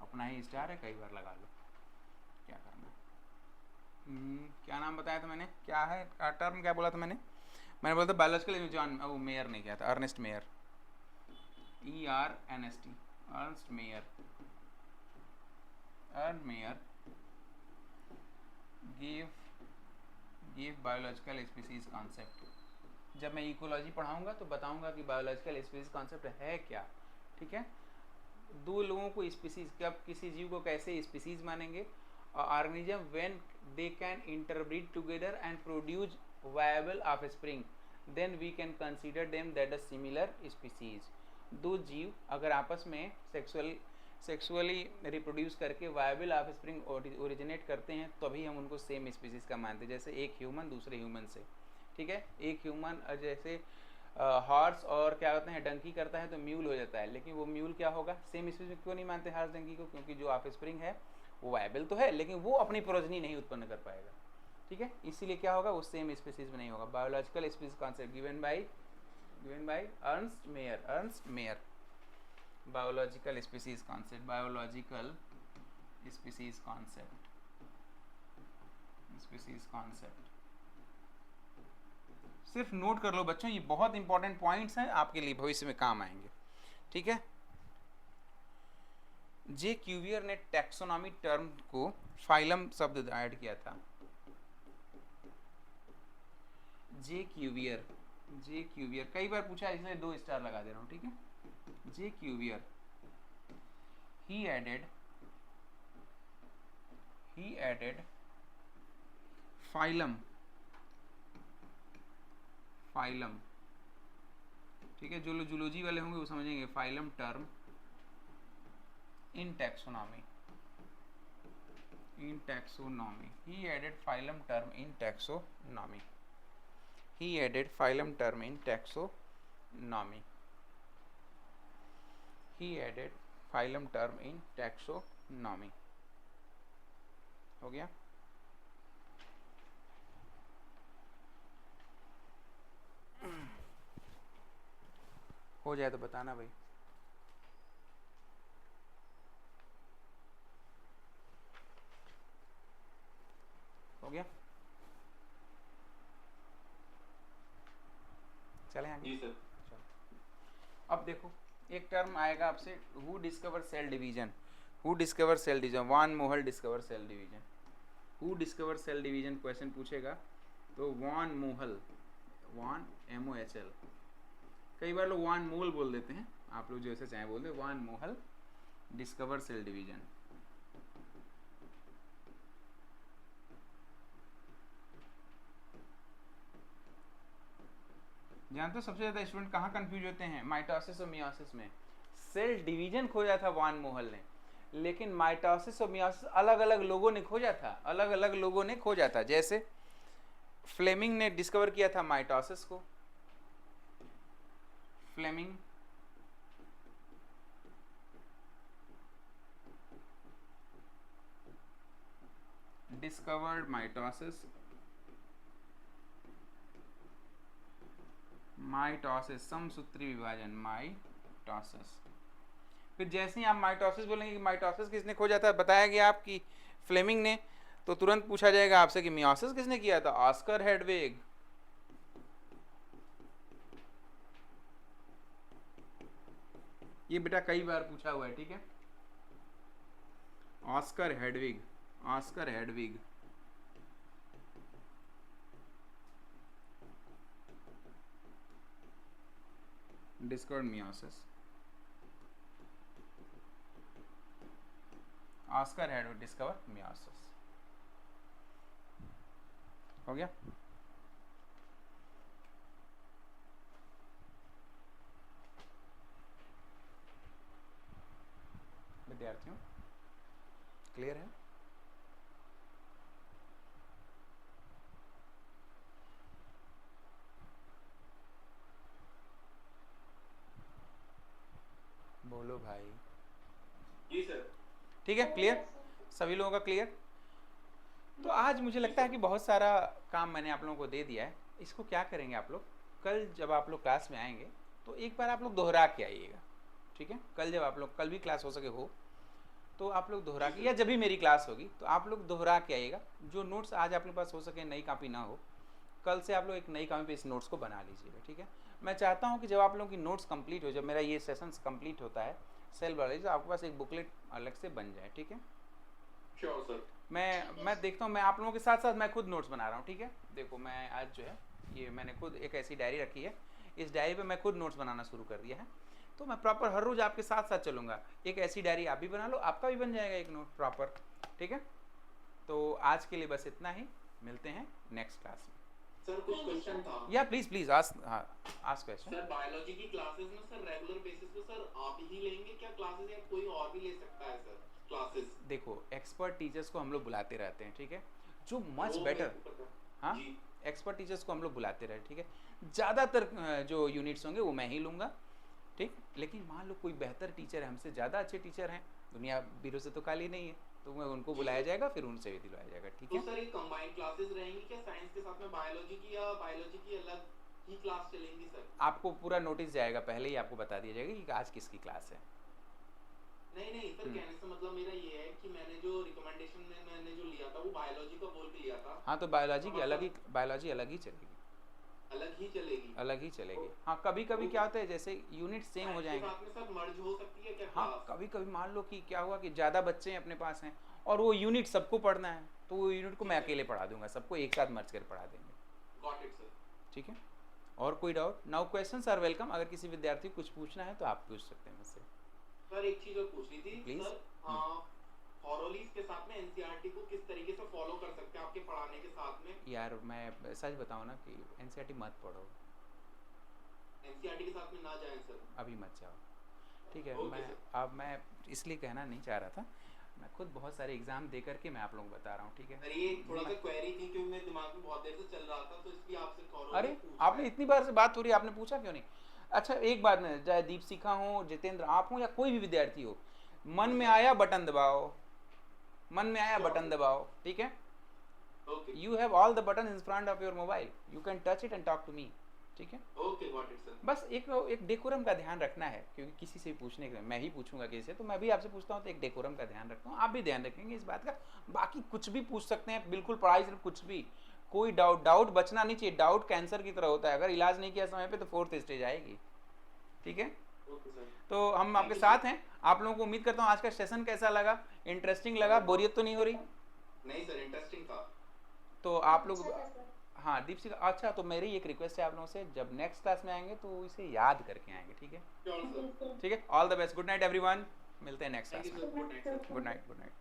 अपना ही स्टार है, कई बार लगा लो, क्या करना। क्या नाम बताया था मैंने? क्या है टर्म, क्या बोला था मैंने बोला था बायोलॉजिकल। जॉन मेयर ने किया था, Ernst Mayr, ERNST, Ernst Mayr give biological species concept. जब मैं इकोलॉजी पढ़ाऊंगा तो बताऊंगा कि बायोलॉजिकल स्पीसीज कॉन्सेप्ट है क्या, ठीक है। 2 लोगों को स्पीसीज, कब किसी जीव को कैसे स्पीसीज मानेंगे? Organism when they can interbreed together and produce viable offspring, then we can consider them that a similar species. दो जीव अगर आपस में सेक्सुअली रिप्रोड्यूस करके वायबल ऑफस्प्रिंग ओरिजिनेट करते हैं तभी हम उनको सेम स्पीसीज का मानते हैं। जैसे एक ह्यूमन दूसरे ह्यूमन से, ठीक है, एक ह्यूमन जैसे हॉर्स और क्या होते हैं डंकी करता है तो म्यूल हो जाता है, लेकिन वो म्यूल क्या होगा, सेम स्पीसीज क्यों नहीं मानते हॉर्स डंकी को, क्योंकि जो ऑफस्प्रिंग है वो वायबल तो है लेकिन वो अपनी प्रोजनी नहीं उत्पन्न कर पाएगा, ठीक है, इसीलिए क्या होगा, वो सेम स्पीसीज में नहीं होगा। Biological species concept given by Ernst Mayr. Biological species concept सिर्फ नोट कर लो बच्चों, ये बहुत इंपॉर्टेंट पॉइंट्स हैं, आपके लिए भविष्य में काम आएंगे, ठीक है। जे क्यूवियर ने टैक्सोनॉमी टर्म को फाइलम शब्द ऐड किया था। जे क्यूवियर कई बार पूछा है, इसलिए 2 स्टार लगा दे रहा हूं, ठीक है। जे क्यूवियर he added phylum, ठीक है, जो लोग जूलॉजी वाले होंगे वो समझेंगे phylum term in taxonomy. he added phylum term in taxonomy। हो गया। हो जाए तो बताना भाई। हो गया, चलें आगे। जी सर। अब देखो एक टर्म आएगा आपसे, who discover cell division, von Mohl discover cell division. Who discover cell division question पूछेगा तो वान मोहल, वान MOHL, कई बार लोग वान मोल बोल देते हैं, आप लोग जैसे चाहे बोल दे, वान मोहल डिस्कवर सेल डिवीजन। जानते हो सबसे ज्यादा स्टूडेंट कहाँ कंफ्यूज होते हैं, माइटोसिस और मियोसिस में। सेल डिवीजन खोजा था वान मोहल ने, लेकिन माइटोसिस और मियोसिस अलग अलग लोगों ने खोजा था, जैसे फ्लेमिंग ने डिस्कवर किया था माइटोसिस को, फ्लेमिंग डिस्कवर्ड माइटोसिस, समसूत्री विभाजन, माइटोसिस। फिर जैसे ही आप माइटोसिस बोलेंगे कि माइटोसिस किसने खोजा था, बताया गया आपकी फ्लेमिंग ने, तो तुरंत पूछा जाएगा आपसे कि मियोसिस किसने किया था, ऑस्कर हेडविग। ये बेटा कई बार पूछा हुआ है, ठीक है, Oscar Hedwig discovered meiosis, Oscar Hedwig discover meiosis. हो गया। विद्यार्थियों क्लियर है? बोलो भाई। जी सर। ठीक है, क्लियर, सभी लोगों का क्लियर। तो आज मुझे लगता है कि बहुत सारा काम मैंने आप लोगों को दे दिया है। इसको क्या करेंगे आप लोग, कल जब आप लोग क्लास में आएंगे तो एक बार आप लोग दोहरा के आइएगा, ठीक है। कल जब आप लोग, कल भी क्लास हो सके हो तो आप लोग दोहरा के, या जब भी मेरी क्लास होगी तो आप लोग दोहरा के आइएगा। जो नोट्स आज आप लोग पास हो सके, नई कॉपी ना हो, कल से आप लोग एक नई कॉपी पे इस नोट्स को बना लीजिएगा, ठीक है। मैं चाहता हूँ कि जब आप लोगों की नोट्स कंप्लीट हो, जब मेरा ये सेशंस कंप्लीट होता है सेल बायोलॉजी, तो आपके पास एक बुकलेट अलग से बन जाए, ठीक है। Sure sir. मैं देखता हूँ, मैं आप लोगों के साथ साथ मैं खुद नोट्स बना रहा हूँ, ठीक है। देखो मैं आज जो है ये मैंने खुद एक ऐसी डायरी रखी है, इस डायरी पे मैं खुद नोट्स बनाना शुरू कर दिया है। तो मैं प्रॉपर हर रोज़ आपके साथ साथ चलूँगा। एक ऐसी डायरी आप भी बना लो, आपका भी बन जाएगा एक नोट प्रॉपर, ठीक है। तो आज के लिए बस इतना ही, मिलते हैं नेक्स्ट क्लास में। सर कुछ क्वेश्चन था। या please ask question. Sir biology की क्लासेस में सर रेगुलर बेसिस पे सर आप ही लेंगे क्या क्लासेस, या कोई और भी ले सकता है सर क्लासेस? देखो एक्सपर्ट टीचर्स को हम लोग बुलाते रहते हैं, ठीक है, जो मच वो बेटर, मेरे को पता है। हाँ, जी एक्सपर्ट टीचर्स को हम लोग बुलाते रहे, ठीक है। ज़्यादातर जो यूनिट्स होंगे वो मैं ही लूँगा, ठीक। लेकिन मान लो कोई बेहतर टीचर है, हमसे ज़्यादा अच्छे टीचर हैं, दुनिया बीरों से तो खाली नहीं है, तो मैं उनको जी बुलाया सर। जाएगा, फिर उनसे भी दिलवाया जाएगा, ठीक तो है। सर ये कंबाइंड क्लासेस रहेंगी क्या साइंस के साथ में बायोलॉजी की, या बायोलॉजी की अलग ही क्लास चलेंगी सर? आपको पूरा नोटिस जाएगा, पहले ही आपको बता दिया जाएगा कि आज किसकी क्लास है। नहीं नहीं सर, कहने से मतलब मेरा ये है कि मैंने जो रिकमेंडेशन में मैंने जो लिया था वो बायोलॉजी का बोल के लिया था। हाँ, तो बायोलॉजी की हाँ, अलग ही, सर। बायोलॉजी अलग ही चलेगी, अलग ही चलेगी। अलग ही चलेगी। हाँ, कभी कभी क्या होता है, जैसे यूनिट सेम हो साइंस के जाएंगे। साथ में सर मर्ज हो सकती है क्या हाँ, क्लास? कभी कभी मान लो कि क्या हुआ कि ज़्यादा बच्चे हैं अपने पास हैं और वो यूनिट सबको पढ़ना है, तो वो यूनिट को मैं अकेले पढ़ा दूंगा, सबको एक साथ मर्ज कर पढ़ा देंगे, गॉट इट सर। ठीक है। और कोई doubt? Now questions are welcome. अगर किसी विद्यार्थी को कुछ पूछना है तो आप पूछ सकते हैं मुझसे। सर एक चीज और पूछनी थी Please. सर, थॉरोलीज के साथ में एनसीईआरटी को किस तरीके से फॉलो कर सकते हैं आपके पढ़ाने के साथ में? यार मैं सच बताऊँ ना कि एनसीईआरटी मत पढ़ो, एनसीईआरटी के साथ में ना जाएं सर। अभी मत जाओ, ठीक है। Okay, मैं इसलिए कहना नहीं चाह रहा था, मैं खुद बहुत सारे एग्जाम दे करके मैं आप लोगों को बता रहा हूँ, ठीक है। सर ये थोड़ा सा क्वेरी थी क्योंकि मेरे दिमाग में बहुत देर से चल रहा था, तो इसलिए आपसे थॉरोली अरे पूछ आपने रहा इतनी बार से बात हो रही है, आपने पूछा क्यों नहीं? अच्छा एक बात, में चाहे दीपशिखा हो, जितेंद्र आप हो, या कोई भी विद्यार्थी हो, मन में आया बटन दबाओ, मन में आया बटन दबाओ, ठीक है। Okay you have all the button in front of your mobile, you can touch it and talk to me, ठीक है। Okay got it sir. बस एक डेकोरम का ध्यान रखना है, क्योंकि किसी से भी पूछने के, मैं ही पूछूंगा किसी से, तो मैं भी आपसे पूछता हूँ, तो एक डेकोरम का ध्यान रखता हूँ, आप भी ध्यान रखेंगे इस बात का। बाकी कुछ भी पूछ सकते हैं, बिल्कुल पढ़ाई से कुछ भी, कोई डाउट बचना नहीं चाहिए। डाउट कैंसर की तरह होता है, अगर इलाज नहीं किया समय पे तो 4th स्टेज आएगी, ठीक है। Okay sir. तो हम आपके साथ हैं। आप लोगों को उम्मीद करता हूँ आज का सेशन कैसा लगा, इंटरेस्टिंग लगा, बोरियत तो नहीं हो रही? नहीं सर, इंटरेस्टिंग था। तो आप लोग, अच्छा था सर। हाँ दीपशिखा, अच्छा तो मेरी एक रिक्वेस्ट है आप लोगों से, जब नेक्स्ट क्लास में आएंगे तो इसे याद करके आएंगे, ठीक है। Sure sir. बिल्कुल। ठीक है, all the best, good night everyone, मिलते हैं नेक्स्ट थैंक क्लास यू में। Sir, good night sir. Good night, good night.